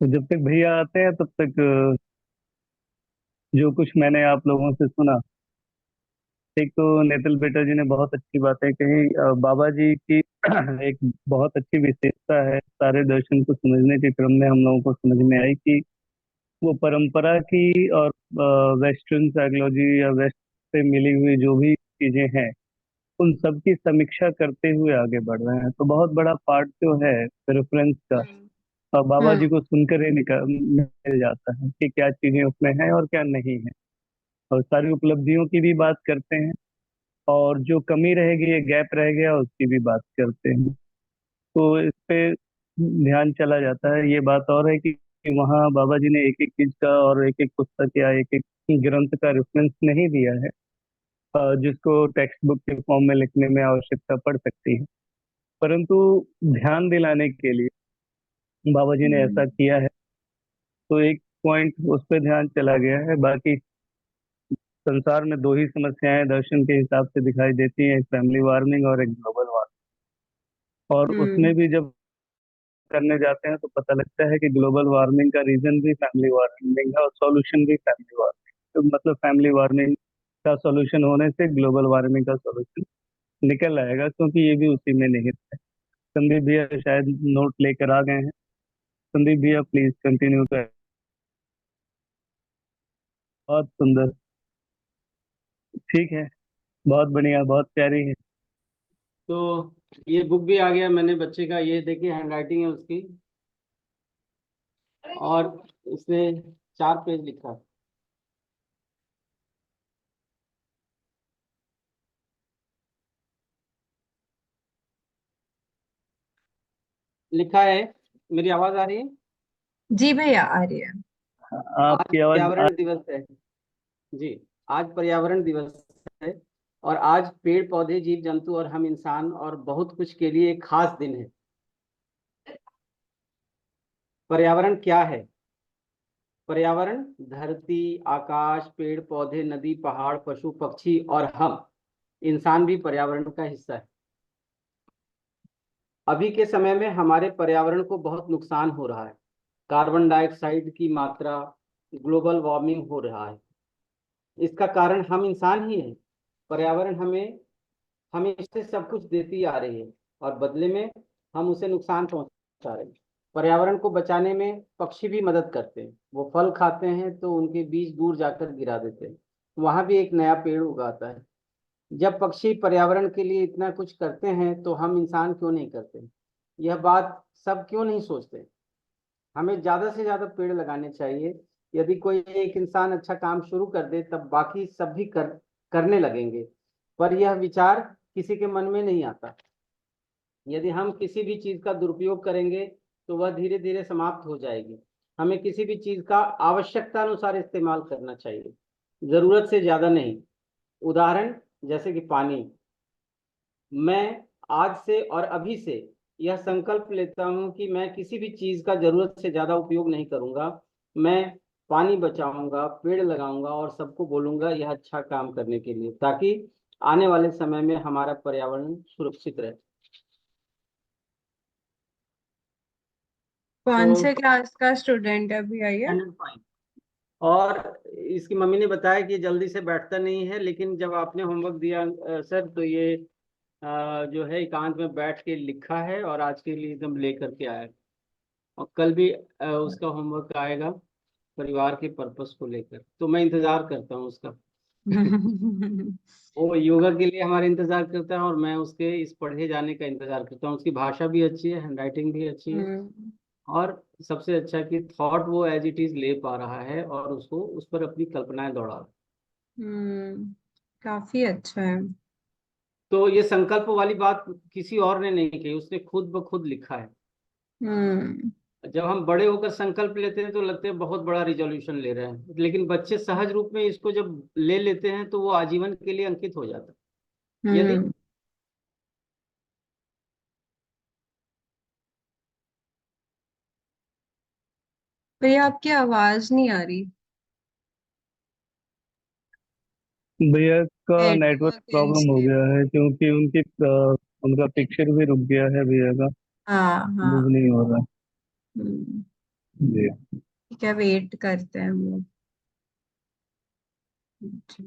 तो जब तक भैया आते हैं तब तक जो कुछ मैंने आप लोगों से सुना, एक तो नेतल बेटा जी ने बहुत अच्छी बातें कही। बाबा जी की एक बहुत अच्छी विशेषता है, सारे दर्शन को समझने के क्रम में हम लोगों को समझ में आई कि वो परंपरा की और वेस्टर्न साइकोलॉजी या वेस्ट से मिली हुई जो भी चीजें हैं उन सब की समीक्षा करते हुए आगे बढ़ रहे हैं। तो बहुत बड़ा पार्ट जो है रेफरेंस का, बाबा जी को सुनकर ही निकल मिल जाता है कि क्या चीजें उसमें हैं और क्या नहीं है। और सारी उपलब्धियों की भी बात करते हैं, और जो कमी रह गई है, गैप रह गया, उसकी भी बात करते हैं। तो इस पे ध्यान चला जाता है। ये बात और है कि वहाँ बाबा जी ने एक एक चीज का और एक एक पुस्तक या एक एक ग्रंथ का रेफरेंस नहीं दिया है, जिसको टेक्स्ट बुक के फॉर्म में लिखने में आवश्यकता पड़ सकती है, परंतु ध्यान दिलाने के लिए बाबा जी ने ऐसा किया है। तो एक पॉइंट उस पर ध्यान चला गया है। बाकी संसार में दो ही समस्याएं दर्शन के हिसाब से दिखाई देती हैं, एक फैमिली वार्मिंग और एक ग्लोबल वार्मिंग। और उसमें भी जब करने जाते हैं तो पता लगता है कि ग्लोबल वार्मिंग का रीजन भी फैमिली वार्मिंग है और सॉल्यूशन भी फैमिली वार्मिंग। तो मतलब फैमिली वार्मिंग का सॉल्यूशन होने से ग्लोबल वार्मिंग का सॉल्यूशन निकल आएगा, क्योंकि ये भी उसी में निहित है। संदीप भैया शायद नोट लेकर आ गए हैं। संदीप भैया प्लीज कंटिन्यू कर। बहुत सुंदर, ठीक है, बहुत बढ़िया, बहुत प्यारी है। तो ये बुक भी आ गया, मैंने बच्चे का, ये देखिए हैंड राइटिंग है उसकी, और इसने 4 पेज लिखा। लिखा है। मेरी आवाज आ रही है? जी भैया, आ रही है। आज आपकी आवाज पर्यावरण दिवस है। जी, आज पर्यावरण दिवस है। और आज पेड़ पौधे, जीव जंतु और हम इंसान और बहुत कुछ के लिए एक खास दिन है। पर्यावरण क्या है? पर्यावरण धरती, आकाश, पेड़ पौधे, नदी, पहाड़, पशु पक्षी और हम इंसान भी पर्यावरण का हिस्सा है। अभी के समय में हमारे पर्यावरण को बहुत नुकसान हो रहा है। कार्बन डाइऑक्साइड की मात्रा, ग्लोबल वार्मिंग हो रहा है। इसका कारण हम इंसान ही हैं। पर्यावरण हमें हमेशा सब कुछ देती आ रही है और बदले में हम उसे नुकसान पहुंचा रहे हैं। पर्यावरण को बचाने में पक्षी भी मदद करते हैं। वो फल खाते हैं तो उनके बीज दूर जाकर गिरा देते हैं, वहां भी एक नया पेड़ उगाता है। जब पक्षी पर्यावरण के लिए इतना कुछ करते हैं तो हम इंसान क्यों नहीं करते? यह बात सब क्यों नहीं सोचते? हमें ज्यादा से ज्यादा पेड़ लगाने चाहिए। यदि कोई एक इंसान अच्छा काम शुरू कर दे तब बाकी सब भी करने लगेंगे। पर यह विचार किसी के मन में नहीं आता। यदि हम किसी भी चीज का दुरुपयोग करेंगे तो वह धीरे धीरे समाप्त हो जाएगी। हमें किसी भी चीज का आवश्यकता अनुसार इस्तेमाल करना चाहिए, जरूरत से ज्यादा नहीं। उदाहरण जैसे कि पानी। मैं आज से और अभी से यह संकल्प लेता हूं कि मैं किसी भी चीज का जरूरत से ज्यादा उपयोग नहीं करूंगा। मैं पानी बचाऊंगा, पेड़ लगाऊंगा और सबको बोलूंगा यह अच्छा काम करने के लिए, ताकि आने वाले समय में हमारा पर्यावरण सुरक्षित रहे। कौन तो से क्लास का स्टूडेंट है भैया ये? 105। और इसकी मम्मी ने बताया कि जल्दी से बैठता नहीं है, लेकिन जब आपने होमवर्क दिया सर, तो ये जो है एकांत में बैठ के लिखा है और आज के लिए एकदम लेकर के आया है। और कल भी उसका होमवर्क आएगा परिवार के पर्पस को लेकर, तो मैं इंतजार करता हूँ उसका। वो योगा के लिए हमारे इंतजार करता है और मैं उसके इस पढ़े जाने का इंतजार करता हूँ। उसकी भाषा भी अच्छी है, हैंडराइटिंग भी अच्छी है। हम्म। और सबसे अच्छा कि थॉट वो एज इट इज ले पा रहा है और उसको उस पर अपनी कल्पनाएं दौड़ा रहा है। काफी अच्छा है। तो ये संकल्प वाली बात किसी और ने नहीं कही, उसने खुद ब खुद लिखा है। हम्म। जब हम बड़े होकर संकल्प लेते हैं तो लगते हैं बहुत बड़ा रिजोल्यूशन ले रहे हैं, लेकिन बच्चे सहज रूप में इसको जब ले लेते हैं तो वो आजीवन के लिए अंकित हो जाता है। यदि हम्म। भैया, आपकी आवाज नहीं आ रही। भैया का नेटवर्क नेटवर्क प्रॉब्लम हो गया अनस्टेबल। है, क्योंकि उनका पिक्चर भी रुक गया है भैया का। हाँ मूव हाँ। नहीं हो रहा। हम्म, जी। ठीक है, वेट करते हैं हम लोग। जी।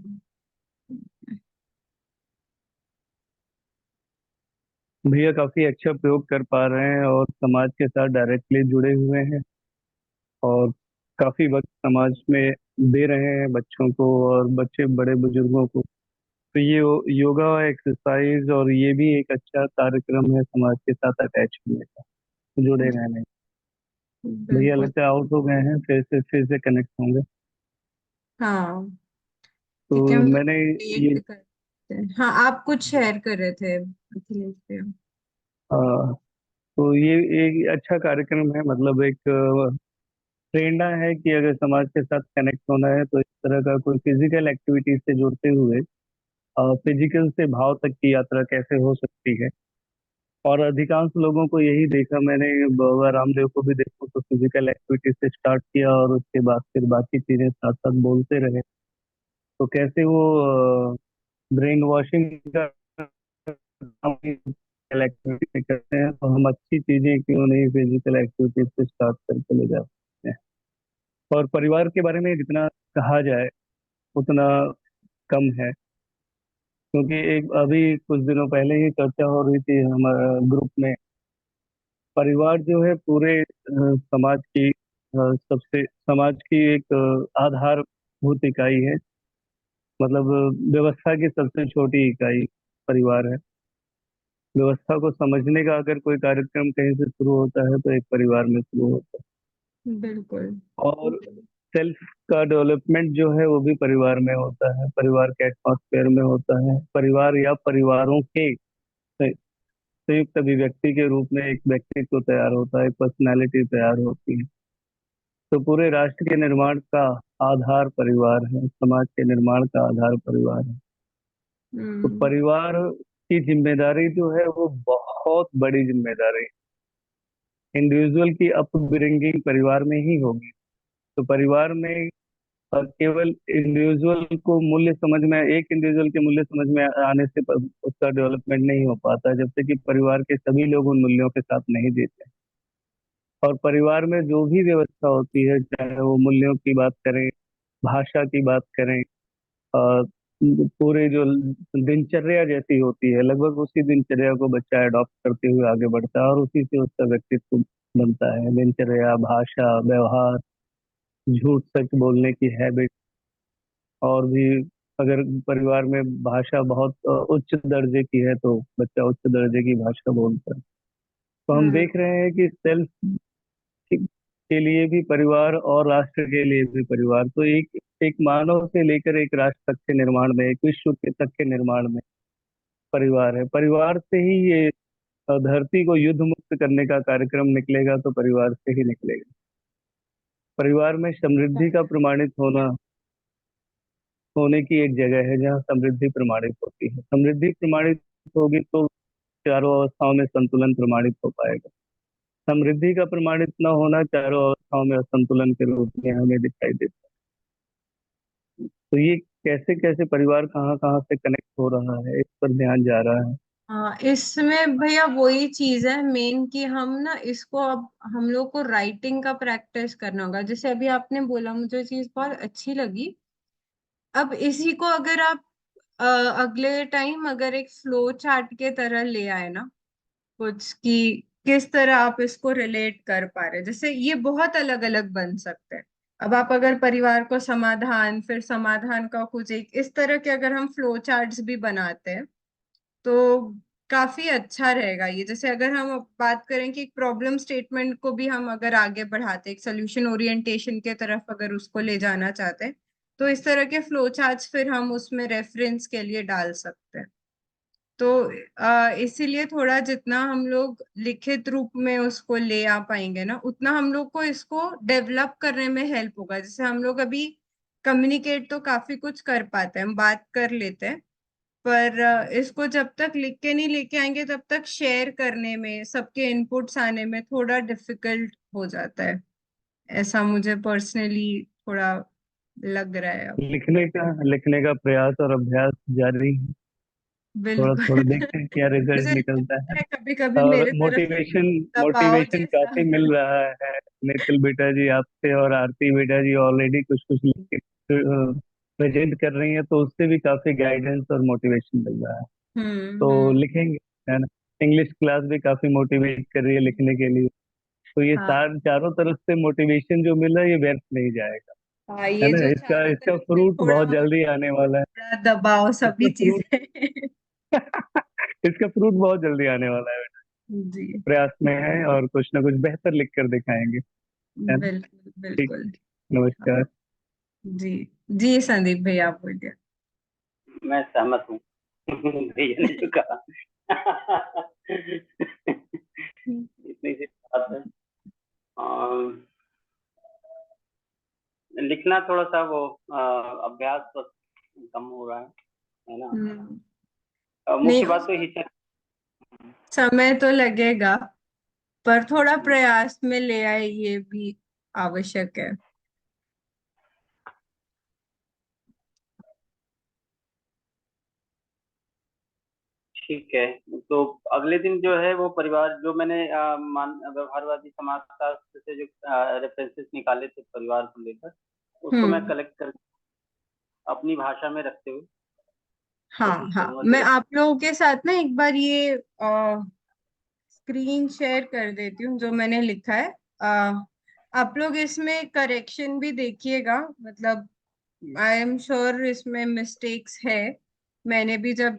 भैया काफी अच्छा प्रयोग कर पा रहे हैं और समाज के साथ डायरेक्टली जुड़े हुए हैं, और काफी वक्त समाज में दे रहे हैं बच्चों को और बच्चे बड़े बुजुर्गों को। तो ये योगा एक्सरसाइज और ये भी एक अच्छा कार्यक्रम है समाज के साथ अटैच होने का, जुड़े रहने का। भैया बिल्कुल। लगता है आउट हो गए हैं, फिर से कनेक्ट होंगे। हाँ, तो ठीक है, हम लोग मैंने ये वेट करते हैं। हाँ, आप कुछ शेयर कर रहे थे अखिलेश भैया। आ, तो ये एक अच्छा कार्यक्रम है, मतलब एक प्रेरणा है कि अगर समाज के साथ कनेक्ट होना है तो इस तरह का कोई फिजिकल एक्टिविटी से जुड़ते हुए फिजिकल से भाव तक की यात्रा कैसे हो सकती है। और अधिकांश लोगों को यही देखा मैंने, बाबा रामदेव को भी देखो तो फिजिकल एक्टिविटी से स्टार्ट किया और उसके बाद फिर बाकी चीजें साथ साथ बोलते रहे। तो कैसे वो ब्रेन वॉशिंग का फिजिकल एक्टिविटी से करते हैं, तो हम अच्छी चीजें क्यों नहीं फिजिकल एक्टिविटी से स्टार्ट करके ले जा सकते हैं। और परिवार के बारे में जितना कहा जाए उतना कम है, क्योंकि एक अभी कुछ दिनों पहले ही चर्चा हो रही थी हमारे ग्रुप में। परिवार जो है पूरे समाज की सबसे समाज की एक आधारभूत इकाई है। मतलब व्यवस्था की सबसे छोटी इकाई परिवार है। व्यवस्था को समझने का अगर कोई कार्यक्रम कहीं से शुरू होता है तो एक परिवार में शुरू होता बिल्कुल। है। और सेल्फ का डेवलपमेंट जो है वो भी परिवार में होता है, परिवार के एटमॉस्फेयर में होता है, परिवार या परिवारों के संयुक्त अभिव्यक्ति के रूप में एक व्यक्तित्व तैयार होता है, एक पर्सनैलिटी तैयार होती है। तो पूरे राष्ट्र के निर्माण का आधार परिवार है, समाज के निर्माण का आधार परिवार है। तो हम्म। परिवार की जिम्मेदारी जो है वो बहुत बड़ी जिम्मेदारी है। इंडिविजुअल की अपब्रिंगिंग परिवार में ही होगी। तो परिवार में केवल इंडिविजुअल को मूल्य समझ में, एक इंडिविजुअल के मूल्य समझ में आने से उसका डेवलपमेंट नहीं हो पाता, जब तक कि परिवार के सभी लोग उन मूल्यों के साथ नहीं देते। और परिवार में जो भी व्यवस्था होती है, चाहे वो मूल्यों की बात करें, भाषा की बात करें, और पूरे जो दिनचर्या जैसी होती है, लगभग उसी दिनचर्या को बच्चा अडॉप्ट करते हुए आगे बढ़ता है, और उसी से उसका व्यक्तित्व बनता है। दिनचर्या, भाषा, व्यवहार, झूठ सच बोलने की हैबिट, और भी अगर परिवार में भाषा बहुत उच्च दर्जे की है तो बच्चा उच्च दर्जे की भाषा बोलता है। तो हम हम्म। देख रहे हैं कि सेल्फ के लिए भी परिवार और राष्ट्र के लिए भी परिवार, तो एक एक मानव से लेकर एक राष्ट्र तक के निर्माण में, एक विश्व के तक के निर्माण में परिवार है। परिवार से ही ये धरती को युद्ध मुक्त करने का कार्यक्रम निकलेगा, तो परिवार से ही निकलेगा। परिवार में समृद्धि का प्रमाणित होने की एक जगह है जहाँ समृद्धि प्रमाणित होती है। समृद्धि प्रमाणित होगी तो चारों अवस्थाओं में संतुलन प्रमाणित हो पाएगा। समृद्धि का प्रमाणित न होना चारों अवस्थाओं में असंतुलन के रूप में हमें दिखाई देता है। तो ये कैसे कैसे परिवार कहाँ कहाँ से कनेक्ट हो रहा है, इस पर ध्यान जा रहा है। हाँ, इसमें भैया वही चीज है मेन कि हम ना इसको अब हम लोग को राइटिंग का प्रैक्टिस करना होगा। जैसे अभी आपने बोला, मुझे चीज बहुत अच्छी लगी। अब इसी को अगर आप अगले टाइम अगर एक फ्लो चार्ट के तरह ले आए ना, कुछ कि किस तरह आप इसको रिलेट कर पा रहे हैं। जैसे ये बहुत अलग अलग बन सकते हैं। अब आप अगर परिवार को समाधान, फिर समाधान का कुछ एक इस तरह के अगर हम फ्लो चार्ट्स भी बनाते हैं तो काफी अच्छा रहेगा ये। जैसे अगर हम अब बात करें कि एक प्रॉब्लम स्टेटमेंट को भी हम अगर आगे बढ़ाते हैं, एक सोल्यूशन ओरिएंटेशन के तरफ अगर उसको ले जाना चाहते हैं, तो इस तरह के फ्लो चार्ट्स फिर हम उसमें रेफरेंस के लिए डाल सकते हैं। तो इसीलिए थोड़ा जितना हम लोग लिखित रूप में उसको ले आ पाएंगे ना, उतना हम लोग को इसको डेवलप करने में हेल्प होगा। जैसे हम लोग अभी कम्युनिकेट तो काफी कुछ कर पाते हैं, हम बात कर लेते हैं, पर इसको जब तक लिख के नहीं लेके आएंगे तब तक शेयर करने में, सबके इनपुट्स आने में थोड़ा डिफिकल्ट हो जाता है। ऐसा मुझे पर्सनली थोड़ा लग रहा है अब। लिखने का प्रयास और अभ्यास जारी है। थोड़ा बिल्कुल। थोड़ा देखते हैं क्या रिजल्ट मुझे निकलता है। लगता है कभी कभी और मेरे तरफ से मोटिवेशन दबाव मोटिवेशन जैसा। काफी मिल रहा है निखिल बेटा जी आपसे, और आरती बेटा जी ऑलरेडी कुछ कुछ लिख के प्रेजेंट कर रही हैं, तो उससे भी काफी गाइडेंस और मोटिवेशन मिल रहा है। तो हम्म। लिखेंगे, है ना। इंग्लिश क्लास भी काफी मोटिवेट कर रही है लिखने के लिए। तो ये हाँ चारों तरफ से मोटिवेशन जो मिल रहा है ये व्यर्थ नहीं जाएगा, हाँ, है ये ना। जो इसका चारों इसका तरफ से फ्रूट थोड़ा बहुत जल्दी आने वाला है। थोड़ा दबाव इसका सभी फ्रूट चीजें। इसका फ्रूट बहुत जल्दी आने वाला है। जी। प्रयास में है और कुछ ना कुछ बेहतर लिख कर दिखाएंगे, है ना। बिल्कुल ठीक। बिल्कुल। हाँ, नमस्कार। जी। जी संदीप भैया आप बोलिए। मैं सहमत हूँ। भैया ने जो कहा। इतनी सी बात है। अम, लिखना थोड़ा सा वो अभ्यास तो कम हो रहा है ना। हम्म। नहीं, मुख्य बात तो उसको हिचक। समय तो लगेगा, पर थोड़ा प्रयास में ले आए ये भी आवश्यक है। ठीक है। तो अगले दिन जो है वो परिवार जो मैंने मान व्यवहारवादी समाजशास्त्र से जो रेफरेंसेस निकाले थे परिवार को लेकर, उसको मैं हम्म। कलेक्ट कर अपनी भाषा में रखते हुए हाँ कोशिश हाँ, करूंगा कि मैं आप लोगों के साथ ना एक बार ये स्क्रीन शेयर कर देती हूँ जो मैंने लिखा है। आप लोग इसमें करेक्शन भी देखिएगा, मतलब आई एम श्योर इसमें मिस्टेक्स है। मैंने भी जब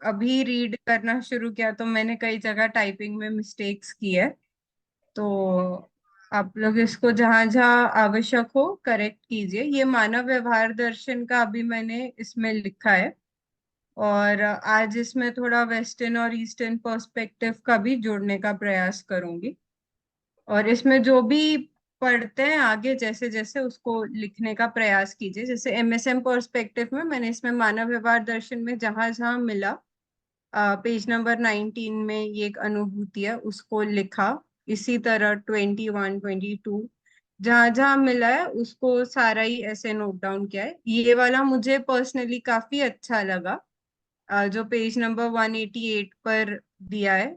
अभी रीड करना शुरू किया तो मैंने कई जगह टाइपिंग में मिस्टेक्स की है। तो आप लोग इसको जहां जहां आवश्यक हो करेक्ट कीजिए। ये मानव व्यवहार दर्शन का अभी मैंने इसमें लिखा है। और आज इसमें थोड़ा वेस्टर्न और ईस्टर्न पर्सपेक्टिव का भी जोड़ने का प्रयास करूंगी। और इसमें जो भी पढ़ते हैं आगे जैसे जैसे उसको लिखने का प्रयास कीजिए। जैसे एमएसएम पर्सपेक्टिव में मैंने इसमें मानव व्यवहार दर्शन में जहां जहां मिला, पेज नंबर 19 में ये एक अनुभूति है उसको लिखा। इसी तरह 21 22 जहां जहां मिला है उसको सारा ही ऐसे नोट डाउन किया है। ये वाला मुझे पर्सनली काफी अच्छा लगा, जो पेज नंबर 188 पर दिया है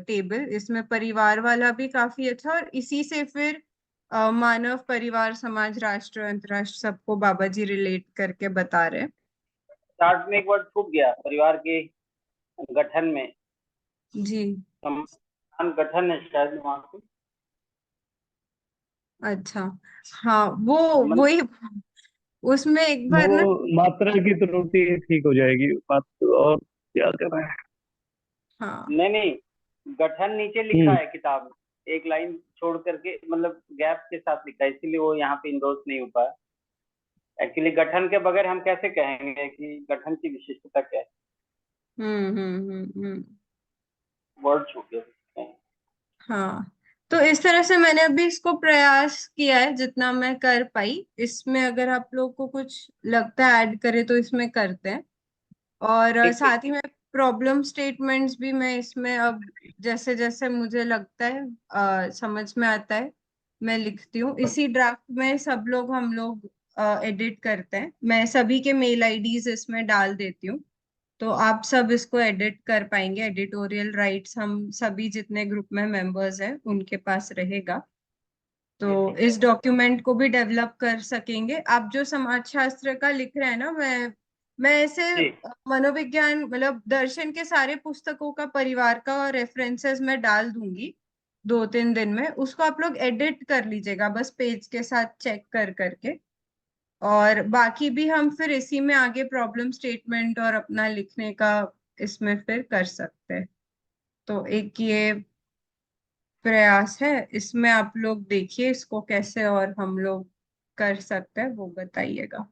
टेबल। इसमें परिवार वाला भी काफी अच्छा, और इसी से फिर मानव, परिवार, समाज, राष्ट्र, अंतराष्ट्र सबको बाबा जी रिलेट करके बता रहे हैं। स्टार्ट में एक वर्ड छूट गया, परिवार के गठन में जी। गठन है शायद वहां से। अच्छा, हाँ वो मतलब वही, उसमें एक बार वो ना। मात्रा की त्रुटि ठीक हो जाएगी, मात्र और क्या कर रहे हैं। हाँ नहीं नहीं, गठन नीचे लिखा है किताब में, एक लाइन छोड़ करके, मतलब गैप के साथ लिखा है, इसीलिए वो यहाँ पे इंडोर्स नहीं हो पाया। एक्चुअली गठन के बगैर हम कैसे कहेंगे कि गठन की विशिष्टता क्या है। हम्म। वर्ड छूट गया। हाँ, तो इस तरह से मैंने अभी इसको प्रयास किया है जितना मैं कर पाई। इसमें अगर आप लोग को कुछ लगता है ऐड करे तो इसमें करते हैं। और ठीक ठीक। साथ ही में प्रॉब्लम स्टेटमेंट्स भी मैं इसमें अब जैसे जैसे मुझे लगता है समझ में आता है मैं लिखती हूँ। इसी ड्राफ्ट में सब लोग हम लोग एडिट करते हैं। मैं सभी के मेल आईडीज इसमें डाल देती हूँ, तो आप सब इसको एडिट कर पाएंगे। एडिटोरियल राइट्स हम सभी जितने ग्रुप में मेंबर्स हैं उनके पास रहेगा, तो इस डॉक्यूमेंट को भी डेवलप कर सकेंगे। आप जो समाज शास्त्र का लिख रहे हैं ना, मैं ऐसे जी मनोविज्ञान मतलब दर्शन के सारे पुस्तकों का परिवार का रेफरेंसेस मैं डाल दूंगी 2 3 दिन में। उसको आप लोग एडिट कर लीजिएगा बस पेज के साथ चेक कर करके। और बाकी भी हम फिर इसी में आगे प्रॉब्लम स्टेटमेंट और अपना लिखने का इसमें फिर कर सकते हैं। तो एक ये प्रयास है, इसमें आप लोग देखिए इसको कैसे और हम लोग कर सकते हैं वो बताइएगा।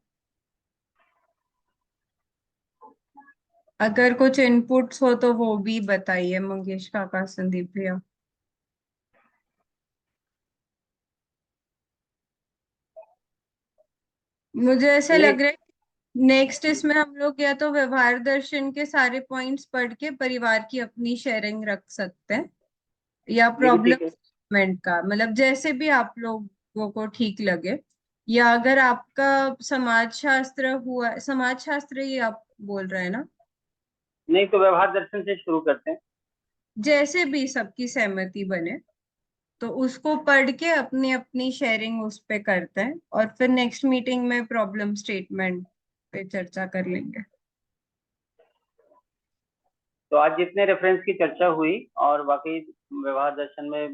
अगर कुछ इनपुट्स हो तो वो भी बताइए मंगेश काका, संदीप भैया। मुझे ऐसे नहीं लग रहा है नेक्स्ट इसमें हम लोग या तो व्यवहार दर्शन के सारे पॉइंट्स पढ़ के परिवार की अपनी शेयरिंग रख सकते हैं, या ये भी प्रॉब्लम ठीक है। स्टेटमेंट का, मतलब जैसे भी आप लोगों को ठीक लगे। या अगर आपका समाज शास्त्र हुआ, समाज शास्त्र ही आप बोल रहे हैं ना, नहीं तो व्यवहार दर्शन से शुरू करते हैं। जैसे भी सबकी सहमति बने तो उसको पढ़ के अपनी अपनी शेयरिंग उस पे करते हैं, और फिर नेक्स्ट मीटिंग में प्रॉब्लम स्टेटमेंट पे चर्चा कर लेंगे। तो आज जितने रेफरेंस की चर्चा हुई और बाकी व्यवहार दर्शन में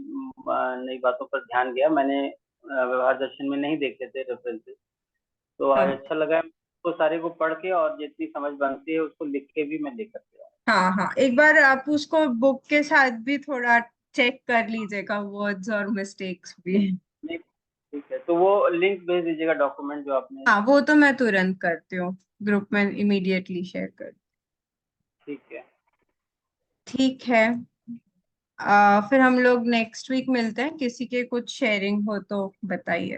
नई बातों पर ध्यान गया, मैंने व्यवहार दर्शन में नहीं देखे थे रेफरेंसेस, तो आज हाँ अच्छा लगा। तो सारे को पढ़ के और जितनी समझ बनती है उसको लिख के भी मैं लेकर के आया। हाँ हाँ, एक बार आप उसको बुक के साथ भी थोड़ा चेक कर लीजिएगा, वर्ड्स और मिस्टेक्स भी। नहीं ठीक है, तो वो लिंक भेज दीजिएगा डॉक्यूमेंट जो आपने। हाँ वो तो मैं तुरंत करती हूँ, ग्रुप में इमीडिएटली शेयर कर। ठीक है। ठीक है। फिर हम लोग नेक्स्ट वीक मिलते हैं। किसी के कुछ शेयरिंग हो तो बताइए।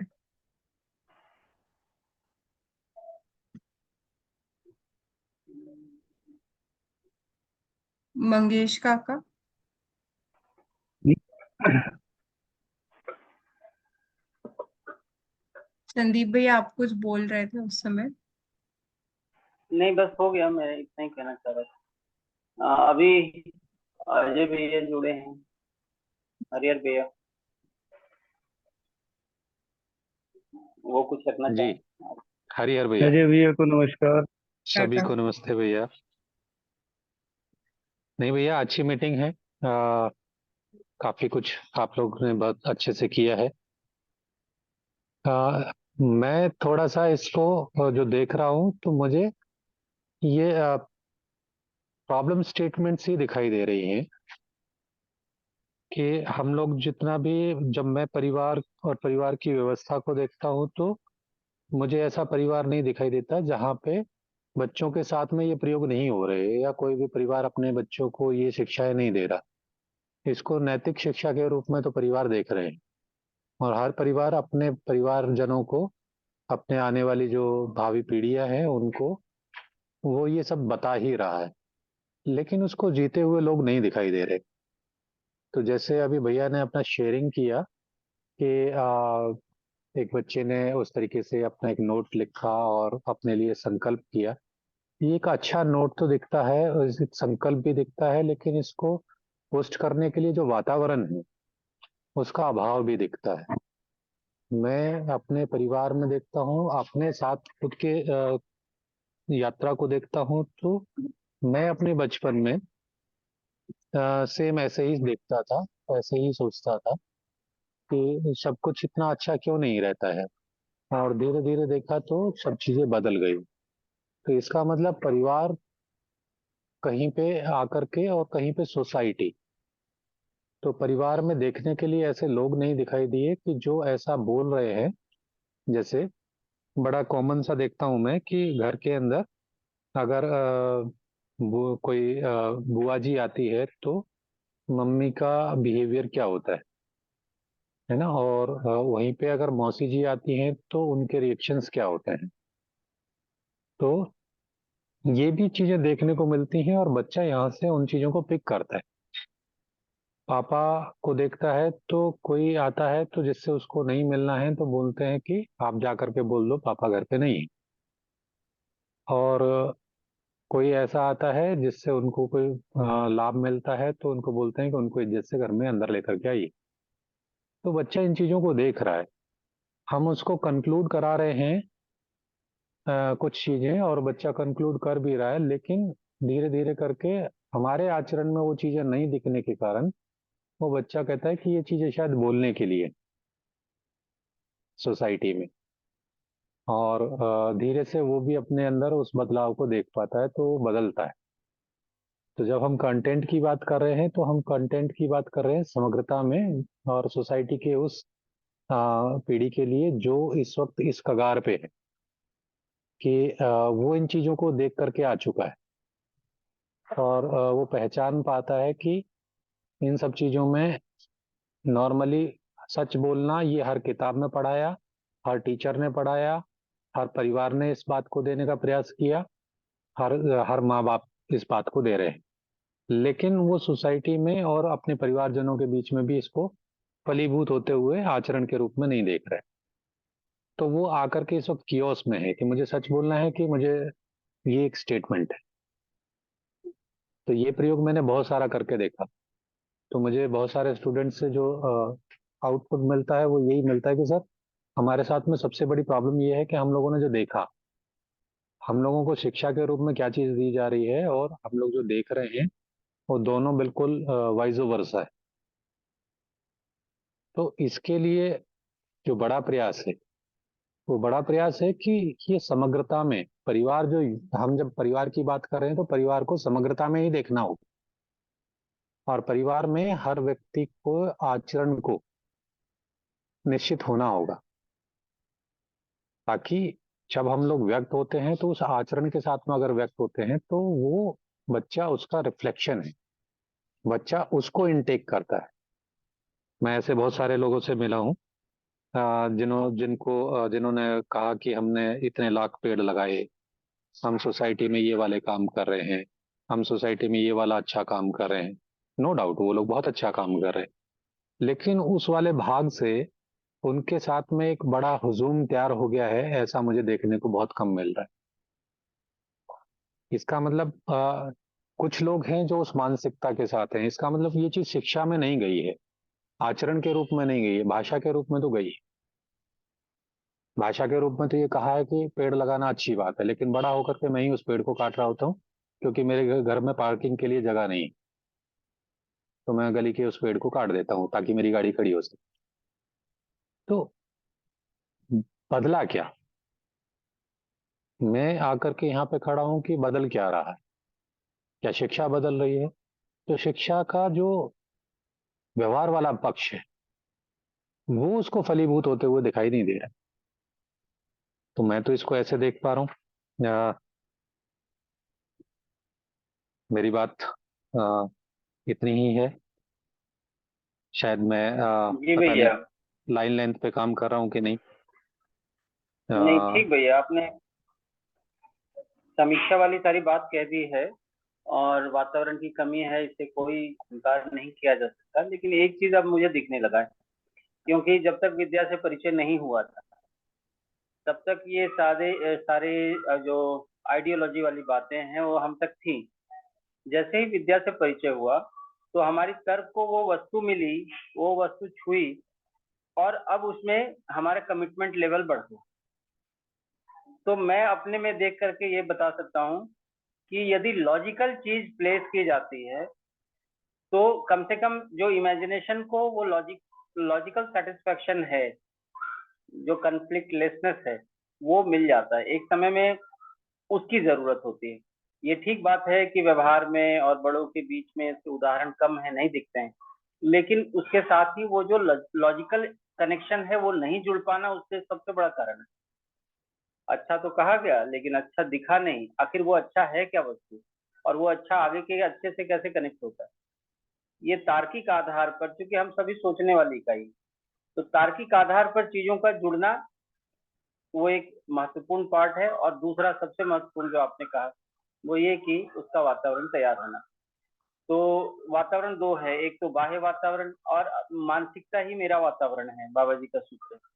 मंगेश काका, संदीप भैया आप कुछ बोल रहे थे उस समय। नहीं बस हो गया, मैं इतना ही कहना चाह रहा था। अभी अजय भैया जुड़े हैं, हरिहर भैया, वो कुछ रखना जी। चाहें। हरिहर भैया, अजय भैया को नमस्कार। सभी काका, को नमस्ते भैया। नहीं भैया, अच्छी मीटिंग है। काफी कुछ आप लोग ने बहुत अच्छे से किया है। मैं थोड़ा सा इसको जो देख रहा हूँ तो मुझे ये प्रॉब्लम स्टेटमेंट्स ही दिखाई दे रही हैं कि हम लोग जितना भी, जब मैं परिवार और परिवार की व्यवस्था को देखता हूँ तो मुझे ऐसा परिवार नहीं दिखाई देता जहाँ पे बच्चों के साथ में ये प्रयोग नहीं हो रहे, या कोई भी परिवार अपने बच्चों को ये शिक्षाएं नहीं दे रहा। इसको नैतिक शिक्षा के रूप में तो परिवार देख रहे हैं, और हर परिवार अपने परिवारजनों को, अपने आने वाली जो भावी पीढ़ियां हैं उनको वो ये सब बता ही रहा है, लेकिन उसको जीते हुए लोग नहीं दिखाई दे रहे। तो जैसे अभी भैया ने अपना शेयरिंग किया कि एक बच्चे ने उस तरीके से अपना एक नोट लिखा और अपने लिए संकल्प किया। ये एक अच्छा नोट तो दिखता है और इस संकल्प भी दिखता है, लेकिन इसको पोस्ट करने के लिए जो वातावरण है उसका अभाव भी दिखता है। मैं अपने परिवार में देखता हूँ, अपने साथ खुद के यात्रा को देखता हूँ, तो मैं अपने बचपन में सेम ऐसे ही देखता था, ऐसे ही सोचता था कि सब कुछ इतना अच्छा क्यों नहीं रहता है, और धीरे धीरे देखा तो सब चीजें बदल गई। तो इसका मतलब परिवार कहीं पे आकर के, और कहीं पे सोसाइटी। तो परिवार में देखने के लिए ऐसे लोग नहीं दिखाई दिए कि जो ऐसा बोल रहे हैं। जैसे बड़ा कॉमन सा देखता हूं मैं कि घर के अंदर अगर कोई बुआ जी आती है तो मम्मी का बिहेवियर क्या होता है ना, और वहीं पे अगर मौसी जी आती हैं तो उनके रिएक्शंस क्या होते हैं। तो ये भी चीजें देखने को मिलती हैं, और बच्चा यहाँ से उन चीजों को पिक करता है। पापा को देखता है तो कोई आता है तो जिससे उसको नहीं मिलना है तो बोलते हैं कि आप जा करके बोल दो पापा घर पे नहीं है। और कोई ऐसा आता है जिससे उनको कोई लाभ मिलता है तो उनको बोलते हैं कि उनको इज्जत से घर में अंदर लेकर के आइए। तो बच्चा इन चीजों को देख रहा है, हम उसको कंक्लूड करा रहे हैं कुछ चीजें, और बच्चा कंक्लूड कर भी रहा है, लेकिन धीरे धीरे करके हमारे आचरण में वो चीजें नहीं दिखने के कारण वो बच्चा कहता है कि ये चीजें शायद बोलने के लिए सोसाइटी में। और धीरे से वो भी अपने अंदर उस बदलाव को देख पाता है तो वो बदलता है। तो जब हम कंटेंट की बात कर रहे हैं तो हम कंटेंट की बात कर रहे हैं समग्रता में, और सोसाइटी के उस पीढ़ी के लिए जो इस वक्त इस कगार पे है कि वो इन चीजों को देख करके आ चुका है, और वो पहचान पाता है कि इन सब चीजों में नॉर्मली सच बोलना ये हर किताब में पढ़ाया, हर टीचर ने पढ़ाया, हर परिवार ने इस बात को देने का प्रयास किया, हर हर माँ बाप इस बात को दे रहे हैं, लेकिन वो सोसाइटी में और अपने परिवारजनों के बीच में भी इसको फलीभूत होते हुए आचरण के रूप में नहीं देख रहे। तो वो आकर के इस वक्त कियोस में है कि मुझे सच बोलना है, कि मुझे ये एक स्टेटमेंट है। तो ये प्रयोग मैंने बहुत सारा करके देखा। तो मुझे बहुत सारे स्टूडेंट्स से जो आउटपुट मिलता है वो यही मिलता है कि सर, हमारे साथ में सबसे बड़ी प्रॉब्लम ये है कि हम लोगों ने जो देखा, हम लोगों को शिक्षा के रूप में क्या चीज दी जा रही है और हम लोग जो देख रहे हैं वो दोनों बिल्कुल वाइजो वर्सा है। तो इसके लिए जो बड़ा प्रयास है, वो बड़ा प्रयास है कि ये समग्रता में परिवार जो, हम जब परिवार की बात कर रहे हैं तो परिवार को समग्रता में ही देखना होगा, और परिवार में हर व्यक्ति को आचरण को निश्चित होना होगा, ताकि जब हम लोग व्यक्त होते हैं तो उस आचरण के साथ में अगर व्यक्त होते हैं तो वो बच्चा उसका रिफ्लेक्शन है, बच्चा उसको इनटेक करता है। मैं ऐसे बहुत सारे लोगों से मिला हूँ जिन्होंने कहा कि हमने इतने लाख पेड़ लगाए, हम सोसाइटी में ये वाले काम कर रहे हैं, हम सोसाइटी में ये वाला अच्छा काम कर रहे हैं। नो डाउट वो लोग बहुत अच्छा काम कर रहे हैं, लेकिन उस वाले भाग से उनके साथ में एक बड़ा हुजूम तैयार हो गया है, ऐसा मुझे देखने को बहुत कम मिल रहा है। इसका मतलब कुछ लोग हैं जो उस मानसिकता के साथ हैं, इसका मतलब ये चीज शिक्षा में नहीं गई है, आचरण के रूप में नहीं गई है, भाषा के रूप में तो गई है। भाषा के रूप में तो ये कहा है कि पेड़ लगाना अच्छी बात है, लेकिन बड़ा होकर के मैं ही उस पेड़ को काट रहा होता हूँ क्योंकि मेरे घर में पार्किंग के लिए जगह नहीं है, तो मैं गली के उस पेड़ को काट देता हूँ ताकि मेरी गाड़ी खड़ी हो सके। तो बदला क्या? मैं आकर के यहाँ पे खड़ा हूँ कि बदल क्या रहा है, क्या शिक्षा बदल रही है? तो शिक्षा का जो व्यवहार वाला पक्ष है वो उसको फलीभूत होते हुए दिखाई नहीं दे रहा। तो मैं तो इसको ऐसे देख पा रहा हूँ, मेरी बात इतनी ही है। शायद मैं जी पता नहीं भैया। लाइन लेंथ पे काम कर रहा हूँ कि नहीं। नहीं अ, ठीक भैया, आपने समीक्षा वाली सारी बात कह दी है, और वातावरण की कमी है, इससे कोई इनकार नहीं किया जा सकता। लेकिन एक चीज अब मुझे दिखने लगा है, क्योंकि जब तक विद्या से परिचय नहीं हुआ था, तब तक ये सारे जो आइडियोलॉजी वाली बातें हैं वो हम तक थी। जैसे ही विद्या से परिचय हुआ, तो हमारी तर्क को वो वस्तु मिली, वो वस्तु छुई, और अब उसमें हमारा कमिटमेंट लेवल बढ़ गया। तो मैं अपने में देख करके ये बता सकता हूँ कि यदि लॉजिकल चीज प्लेस की जाती है, तो कम से कम जो इमेजिनेशन को वो लॉजिकल सेटिस्फेक्शन है, जो कन्फ्लिक्ट लेसनेस है, वो मिल जाता है। एक समय में उसकी जरूरत होती है। ये ठीक बात है कि व्यवहार में और बड़ों के बीच में इसके उदाहरण कम है, नहीं दिखते हैं, लेकिन उसके साथ ही वो जो लॉजिकल कनेक्शन है वो नहीं जुड़ पाना, उससे सबसे बड़ा कारण है। अच्छा तो कहा गया, लेकिन अच्छा दिखा नहीं। आखिर वो अच्छा है क्या वस्तु, और वो अच्छा आगे के अच्छे से कैसे कनेक्ट होता है? ये तार्किक आधार पर, क्योंकि हम सभी सोचने वाली इकाई, तो तार्किक आधार पर चीजों का जुड़ना वो एक महत्वपूर्ण पार्ट है। और दूसरा सबसे महत्वपूर्ण जो आपने कहा, वो ये कि उसका वातावरण तैयार होना। तो वातावरण दो है, एक तो बाह्य वातावरण, और मानसिकता ही मेरा वातावरण है, बाबा जी का सूत्र है।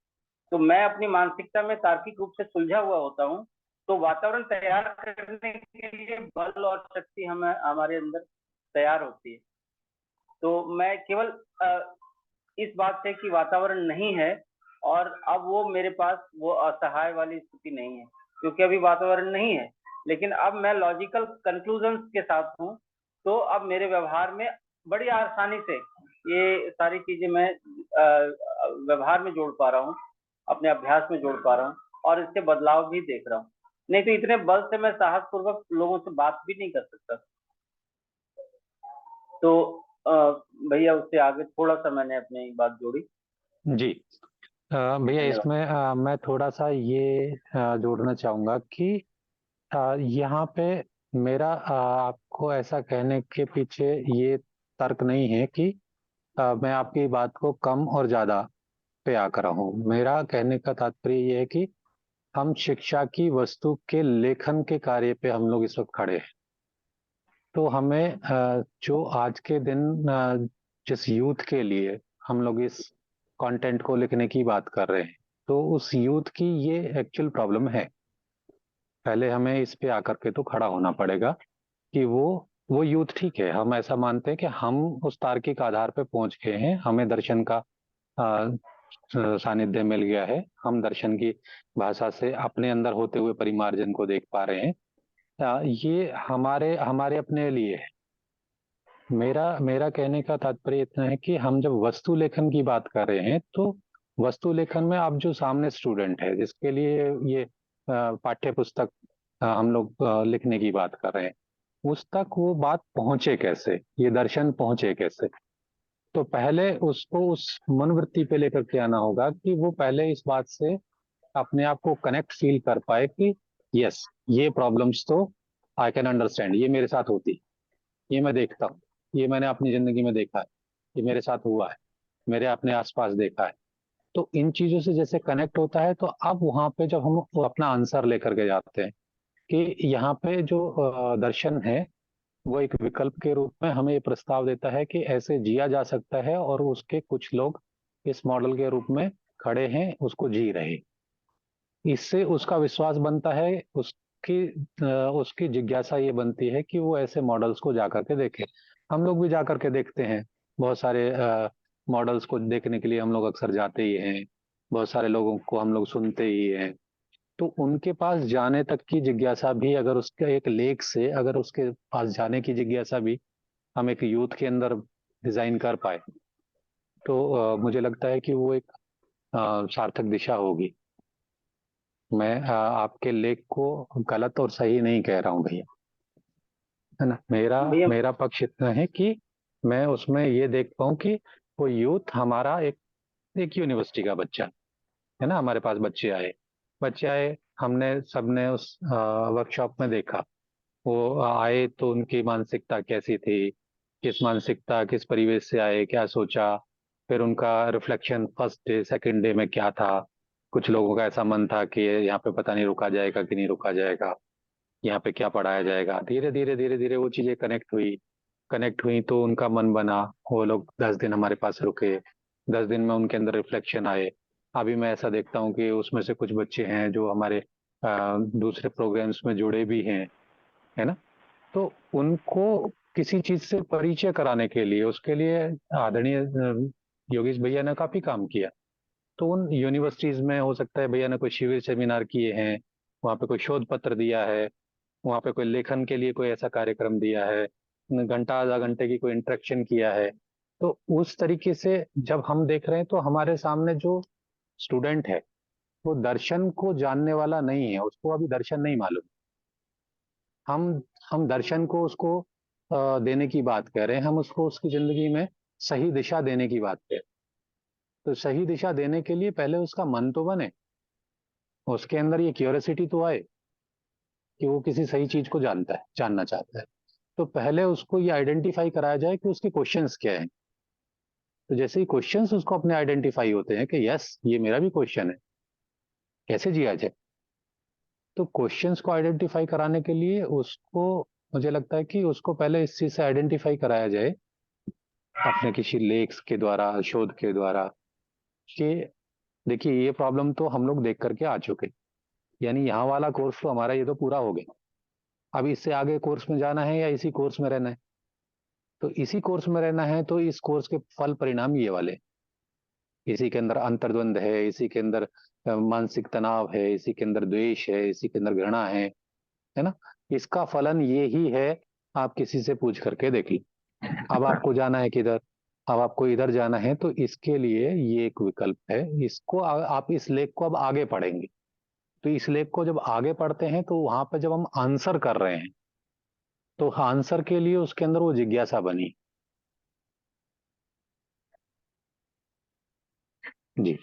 तो मैं अपनी मानसिकता में तार्किक रूप से सुलझा हुआ होता हूँ, तो वातावरण तैयार करने के लिए बल और शक्ति हमें हमारे अंदर तैयार होती है। तो मैं केवल इस बात से कि वातावरण नहीं है, और अब वो मेरे पास वो असहाय वाली स्थिति नहीं है, क्योंकि अभी वातावरण नहीं है, लेकिन अब मैं लॉजिकल कंक्लूजन्स के साथ हूँ। तो अब मेरे व्यवहार में बड़ी आसानी से ये सारी चीजें मैं व्यवहार में जोड़ पा रहा हूँ, अपने अभ्यास में जोड़ पा रहा हूँ, और इससे बदलाव भी देख रहा हूँ। नहीं तो इतने बल से मैं साहस पूर्वक लोगों से बात भी नहीं कर सकता। तो अ, भैया उससे आगे थोड़ा सा मैंने अपनी बात जोड़ी। जी। भैया धन्यवाद। इसमें मैं थोड़ा सा ये जोड़ना चाहूँगा कि यहाँ पे मेरा आपको ऐसा कहने के पीछे ये तर्क नहीं है कि मैं आपकी बात को कम और ज़्यादा पे आकर हूँ। मेरा कहने का तात्पर्य ये है कि हम शिक्षा की वस्तु के लेखन के कार्य पे हम लोग इस वक्त खड़े हैं। तो हमें जो आज के दिन जिस यूथ के लिए हम लोग इस कंटेंट को लिखने की बात कर रहे हैं, तो उस यूथ की ये एक्चुअल प्रॉब्लम है। पहले हमें इस पे आकर के तो खड़ा होना पड़ेगा कि वो यूथ ठीक है। हम ऐसा मानते हैं कि हम उस तार्किक आधार पे पहुंच गए हैं, हमें दर्शन का अ, सानिध्य मिल गया है, हम दर्शन की भाषा से अपने अंदर होते हुए परिमार्जन को देख पा रहे हैं। ये हमारे हमारे अपने लिए है। मेरा मेरा कहने का तात्पर्य इतना है कि हम जब वस्तु लेखन की बात कर रहे हैं, तो वस्तु लेखन में अब जो सामने स्टूडेंट है जिसके लिए ये पाठ्य पुस्तक हम लोग लिखने की बात कर रहे हैं, उस तक वो बात पहुंचे कैसे, ये दर्शन पहुंचे कैसे। तो पहले उसको उस मनोवृत्ति पे लेकर के आना होगा कि वो पहले इस बात से अपने आप को कनेक्ट फील कर पाए कि यस, ये प्रॉब्लम्स तो आई कैन अंडरस्टैंड, ये मेरे साथ होती, ये मैं देखता हूँ, ये मैंने अपनी जिंदगी में देखा है, ये मेरे साथ हुआ है, मेरे अपने आसपास देखा है। तो इन चीजों से जैसे कनेक्ट होता है, तो अब वहां पे जब हम अपना आंसर लेकर के जाते हैं कि यहाँ पे जो दर्शन है वो एक विकल्प के रूप में हमें ये प्रस्ताव देता है कि ऐसे जिया जा सकता है, और उसके कुछ लोग इस मॉडल के रूप में खड़े हैं, उसको जी रहे। इससे उसका विश्वास बनता है, उसकी जिज्ञासा ये बनती है कि वो ऐसे मॉडल्स को जाकर के देखे। हम लोग भी जाकर के देखते हैं, बहुत सारे मॉडल्स को देखने के लिए हम लोग अक्सर जाते ही हैं, बहुत सारे लोगों को हम लोग सुनते ही हैं। तो उनके पास जाने तक की जिज्ञासा भी, अगर उसके एक लेख से अगर उसके पास जाने की जिज्ञासा भी हम एक यूथ के अंदर डिजाइन कर पाए, तो मुझे लगता है कि वो एक सार्थक दिशा होगी। मैं आपके लेख को गलत और सही नहीं कह रहा हूँ भैया, है ना। मेरा भैया मेरा पक्ष इतना है कि मैं उसमें ये देख पाऊँ कि वो यूथ हमारा एक एक यूनिवर्सिटी का बच्चा है ना। हमारे पास बच्चे आए, हमने सबने उस वर्कशॉप में देखा, वो आए तो उनकी मानसिकता कैसी थी, किस मानसिकता किस परिवेश से आए, क्या सोचा, फिर उनका reflection first day second day में क्या था। कुछ लोगों का ऐसा मन था कि यहाँ पे पता नहीं रुका जाएगा कि नहीं रुका जाएगा, यहाँ पे क्या पढ़ाया जाएगा। धीरे धीरे धीरे धीरे वो चीजें कनेक्ट हुई तो उनका मन बना। वो लोग 10 दिन हमारे पास रुके, 10 दिन में उनके अंदर रिफ्लेक्शन आए। अभी मैं ऐसा देखता हूँ कि उसमें से कुछ बच्चे हैं जो हमारे दूसरे प्रोग्राम्स में जुड़े भी हैं, है ना। तो उनको किसी चीज से परिचय कराने के लिए, उसके लिए आदरणीय योगेश भैया ने काफी काम किया। तो उन यूनिवर्सिटीज में हो सकता है भैया ने कोई शिविर सेमिनार किए हैं, वहाँ पे कोई शोध पत्र दिया है, वहाँ पे कोई लेखन के लिए कोई ऐसा कार्यक्रम दिया है, घंटा आधा घंटे की कोई इंटरेक्शन किया है। तो उस तरीके से जब हम देख रहे हैं तो हमारे सामने जो स्टूडेंट है वो दर्शन को जानने वाला नहीं है, उसको अभी दर्शन नहीं मालूम। हम दर्शन को उसको देने की बात कर रहे हैं, हम उसको उसकी जिंदगी में सही दिशा देने की बात कर रहे हैं। तो सही दिशा देने के लिए पहले उसका मन तो बने, उसके अंदर ये क्यूरियोसिटी तो आए कि वो किसी सही चीज को जानता है, जानना चाहता है। तो पहले उसको ये आइडेंटिफाई कराया जाए कि उसके क्वेश्चंस क्या हैं। तो जैसे ही क्वेश्चंस उसको अपने आइडेंटिफाई होते हैं कि यस ये मेरा भी क्वेश्चन है, कैसे जिया जाए। तो क्वेश्चंस को आइडेंटिफाई कराने के लिए उसको, मुझे लगता है कि उसको पहले इस चीज से आइडेंटिफाई कराया जाए अपने किसी लेख के द्वारा, शोध के द्वारा, कि देखिए ये प्रॉब्लम तो हम लोग देख करके आ चुके, यानी यहाँ वाला कोर्स तो हमारा ये तो पूरा हो गया, अब इससे आगे कोर्स में जाना है या इसी कोर्स में रहना है। तो इसी कोर्स में रहना है तो इस कोर्स के फल परिणाम ये वाले, इसी के अंदर अंतर्द्वंद है, इसी के अंदर मानसिक तनाव है, इसी के अंदर द्वेष है, इसी के अंदर घृणा है ना। इसका फलन ये ही है, आप किसी से पूछ करके देख लीजिए। अब आपको जाना है किधर, अब आपको इधर जाना है, तो इसके लिए ये एक विकल्प है। इसको आप इस लेख को अब आगे पढ़ेंगे, तो इस लेख को जब आगे पढ़ते हैं तो वहां पर जब हम आंसर कर रहे हैं तो आंसर के लिए उसके अंदर वो जिज्ञासा बनी। जी।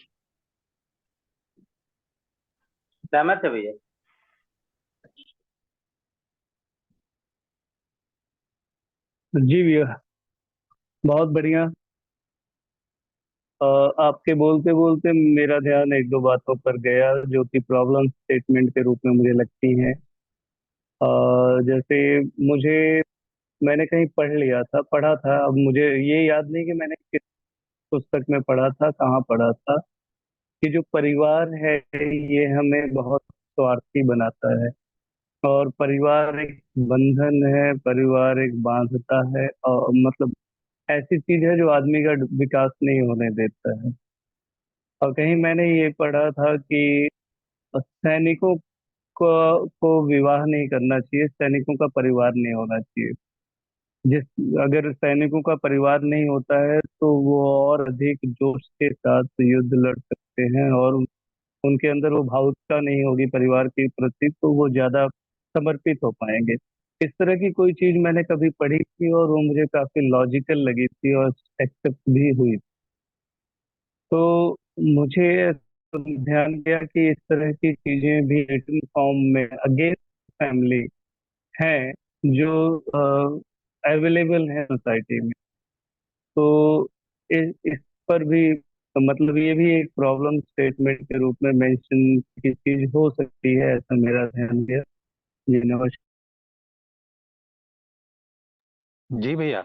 सहमत है भैया। जी भैया, बहुत बढ़िया। आपके बोलते बोलते मेरा ध्यान एक दो बातों पर गया जो कि प्रॉब्लम स्टेटमेंट के रूप में मुझे लगती हैं। जैसे मुझे, मैंने कहीं पढ़ा था, अब मुझे ये याद नहीं कि मैंने किस पुस्तक में पढ़ा था, कहाँ पढ़ा था, कि जो परिवार है ये हमें बहुत स्वार्थी बनाता है। और परिवार एक बंधन है, परिवार एक बांधता है, और मतलब ऐसी चीज है जो आदमी का विकास नहीं होने देता है। और कहीं मैंने ये पढ़ा था कि सैनिकों को विवाह नहीं करना चाहिए, सैनिकों का परिवार नहीं होना चाहिए। जिस अगर सैनिकों का परिवार नहीं होता है तो वो और अधिक जोश के साथ युद्ध लड़ सकते हैं, और उनके अंदर वो भावुकता नहीं होगी परिवार के प्रति, तो वो ज्यादा समर्पित हो पाएंगे। इस तरह की कोई चीज मैंने कभी पढ़ी थी और वो मुझे काफी लॉजिकल लगी थी और एक्सेप्ट भी हुई। तो मुझे ध्यान गया कि इस तरह की चीजें भी रिटन फॉर्म में अगेंस्ट फैमिली हैं जो अवेलेबल है सोसाइटी में। तो इस पर भी मतलब ये भी एक प्रॉब्लम स्टेटमेंट के रूप में मेंशन की चीज हो सकती है, ऐसा मेरा ध्यान गया। जी नमस्कार। जी भैया,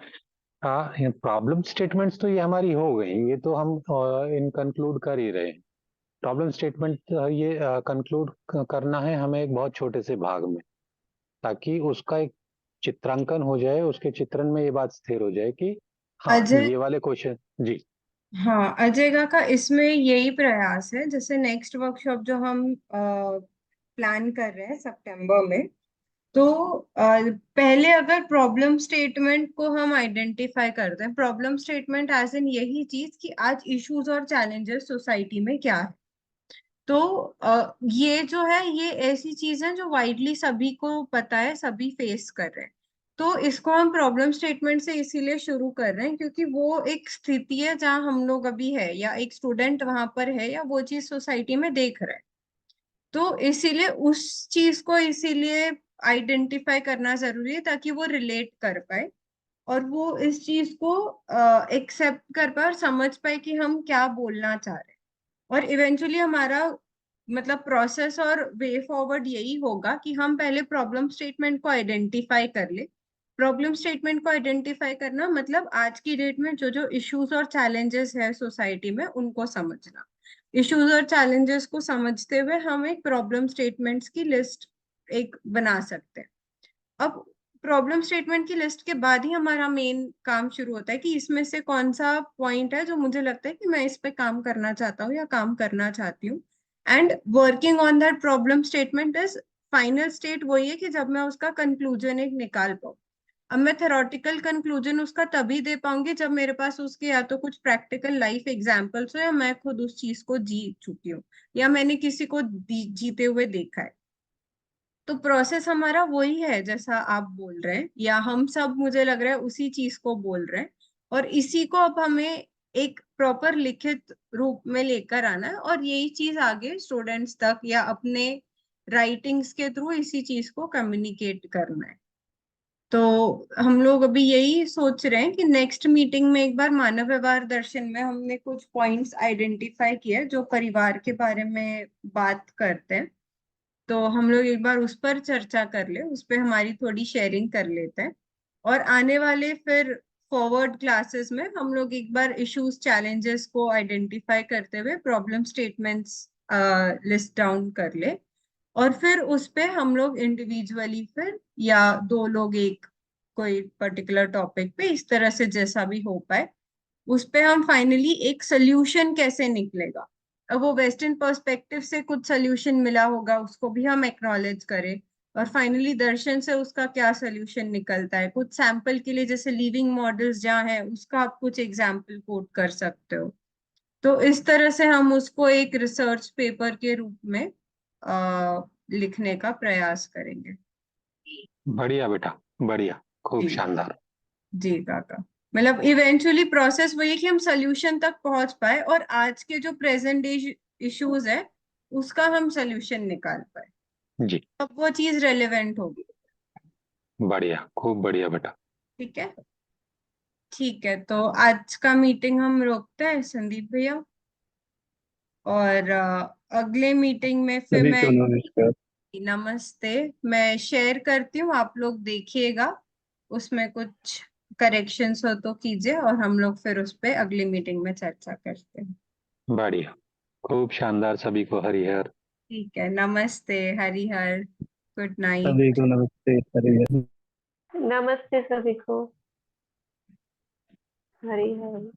हाँ प्रॉब्लम स्टेटमेंट्स तो ये हमारी हो गई, ये तो हम इन कंक्लूड कर ही रहे हैं। प्रॉब्लम स्टेटमेंट ये कंक्लूड करना है हमें एक बहुत छोटे से भाग में, ताकि उसका एक चित्रांकन हो जाए, उसके चित्रण में ये बात स्थिर हो जाए कि हाँ अजय, ये वाले क्वेश्चन। जी। हाँ अजय का इसमें यही प्रयास है। जैसे नेक्स्ट वर्कशॉप जो हम प्लान कर रहे हैं सितंबर में, तो पहले अगर प्रॉब्लम स्टेटमेंट को हम आइडेंटिफाई करते हैं, प्रॉब्लम स्टेटमेंट एज इन यही चीज कि आज इश्यूज और चैलेंजेस सोसाइटी में क्या है। तो ये जो है ये ऐसी चीज है जो वाइडली सभी को पता है, सभी फेस कर रहे हैं। तो इसको हम प्रॉब्लम स्टेटमेंट से इसीलिए शुरू कर रहे हैं क्योंकि वो एक स्थिति है जहाँ हम लोग अभी है, या एक स्टूडेंट वहां पर है, या वो चीज सोसाइटी में देख रहा है। तो इसीलिए उस चीज को इसीलिए आइडेंटिफाई करना जरूरी है ताकि वो रिलेट कर पाए और वो इस चीज को एक्सेप्ट कर पाए और समझ पाए कि हम क्या बोलना चाह रहे हैं। और इवेंचुअली हमारा मतलब प्रोसेस और वे फॉरवर्ड यही होगा कि हम पहले प्रॉब्लम स्टेटमेंट को आइडेंटिफाई कर ले। प्रॉब्लम स्टेटमेंट को आइडेंटिफाई करना मतलब आज की डेट में जो जो इश्यूज और चैलेंजेस है सोसाइटी में उनको समझना। इश्यूज और चैलेंजेस को समझते हुए हम एक प्रॉब्लम स्टेटमेंट्स की लिस्ट एक बना सकते हैं। अब प्रॉब्लम स्टेटमेंट की लिस्ट के बाद ही हमारा मेन काम शुरू होता है कि इसमें से कौन सा पॉइंट है जो मुझे लगता है कि मैं इस पे काम करना चाहता हूँ या काम करना चाहती हूँ। And working on that problem statement is final state वही है कि जब मैं उसका कंक्लूजन एक निकाल पाऊँ। अब मैं थेरोटिकल कंक्लूजन उसका तभी दे पाऊंगी जब मेरे पास उसके या तो कुछ प्रैक्टिकल लाइफ एग्जांपल्स हो या मैं खुद उस चीज को जी चुकी हूँ या मैंने किसी को जीते हुए देखा है। तो प्रोसेस हमारा वही है जैसा आप बोल रहे हैं या हम सब मुझे लग रहा है उसी चीज को बोल रहे हैं। और इसी को अब हमें एक प्रॉपर लिखित रूप में लेकर आना है और यही चीज आगे स्टूडेंट्स तक या अपने राइटिंग्स के थ्रू इसी चीज को कम्युनिकेट करना है। तो हम लोग अभी यही सोच रहे हैं कि नेक्स्ट मीटिंग में एक बार मानव व्यवहार दर्शन में हमने कुछ पॉइंट्स आइडेंटिफाई किए जो परिवार के बारे में बात करते हैं। तो हम लोग एक बार उस पर चर्चा कर ले, उस पर हमारी थोड़ी शेयरिंग कर लेते हैं और आने वाले फिर फॉरवर्ड क्लासेस में हम लोग एक बार इश्यूज चैलेंजेस को आइडेंटिफाई करते हुए प्रॉब्लम स्टेटमेंट्स लिस्ट डाउन कर ले और फिर उस पे हम लोग इंडिविजुअली फिर या दो लोग एक कोई पर्टिकुलर टॉपिक पे इस तरह से जैसा भी हो पाए उस पे हम फाइनली एक सोल्यूशन कैसे निकलेगा। अब वो वेस्टर्न पर्सपेक्टिव से कुछ सोल्यूशन मिला होगा उसको भी हम एक्नॉलेज करें और फाइनली दर्शन से उसका क्या सोल्यूशन निकलता है। कुछ सैंपल के लिए जैसे लिविंग मॉडल्स जहाँ है उसका आप कुछ एग्जाम्पल कोट कर सकते हो। तो इस तरह से हम उसको एक रिसर्च पेपर के रूप में लिखने का प्रयास करेंगे। बढ़िया बेटा, बढ़िया, खूब जी शानदार। जी काका। मतलब इवेंचुअली प्रोसेस वही है कि हम सोल्यूशन तक पहुंच पाए और आज के जो प्रेजेंट डे इश्यूज है उसका हम सोल्यूशन निकाल पाए जी, तब वो चीज रेलेवेंट होगी। बढ़िया, खूब बढ़िया बेटा। ठीक है। ठीक है तो आज का मीटिंग हम रोकते हैं संदीप भैया और अगले मीटिंग में फिर सभी मैं को नमस्कार। नमस्ते मैं शेयर करती हूँ आप लोग देखिएगा उसमें कुछ करेक्शंस हो तो कीजिए और हम लोग फिर उस पे अगली मीटिंग में चर्चा करते हैं। बढ़िया, खूब शानदार। सभी को हरिहर। ठीक है नमस्ते हरिहर गुड नाइट। सभी को नमस्ते, हरिहर। नमस्ते सभी को। हरी हरी।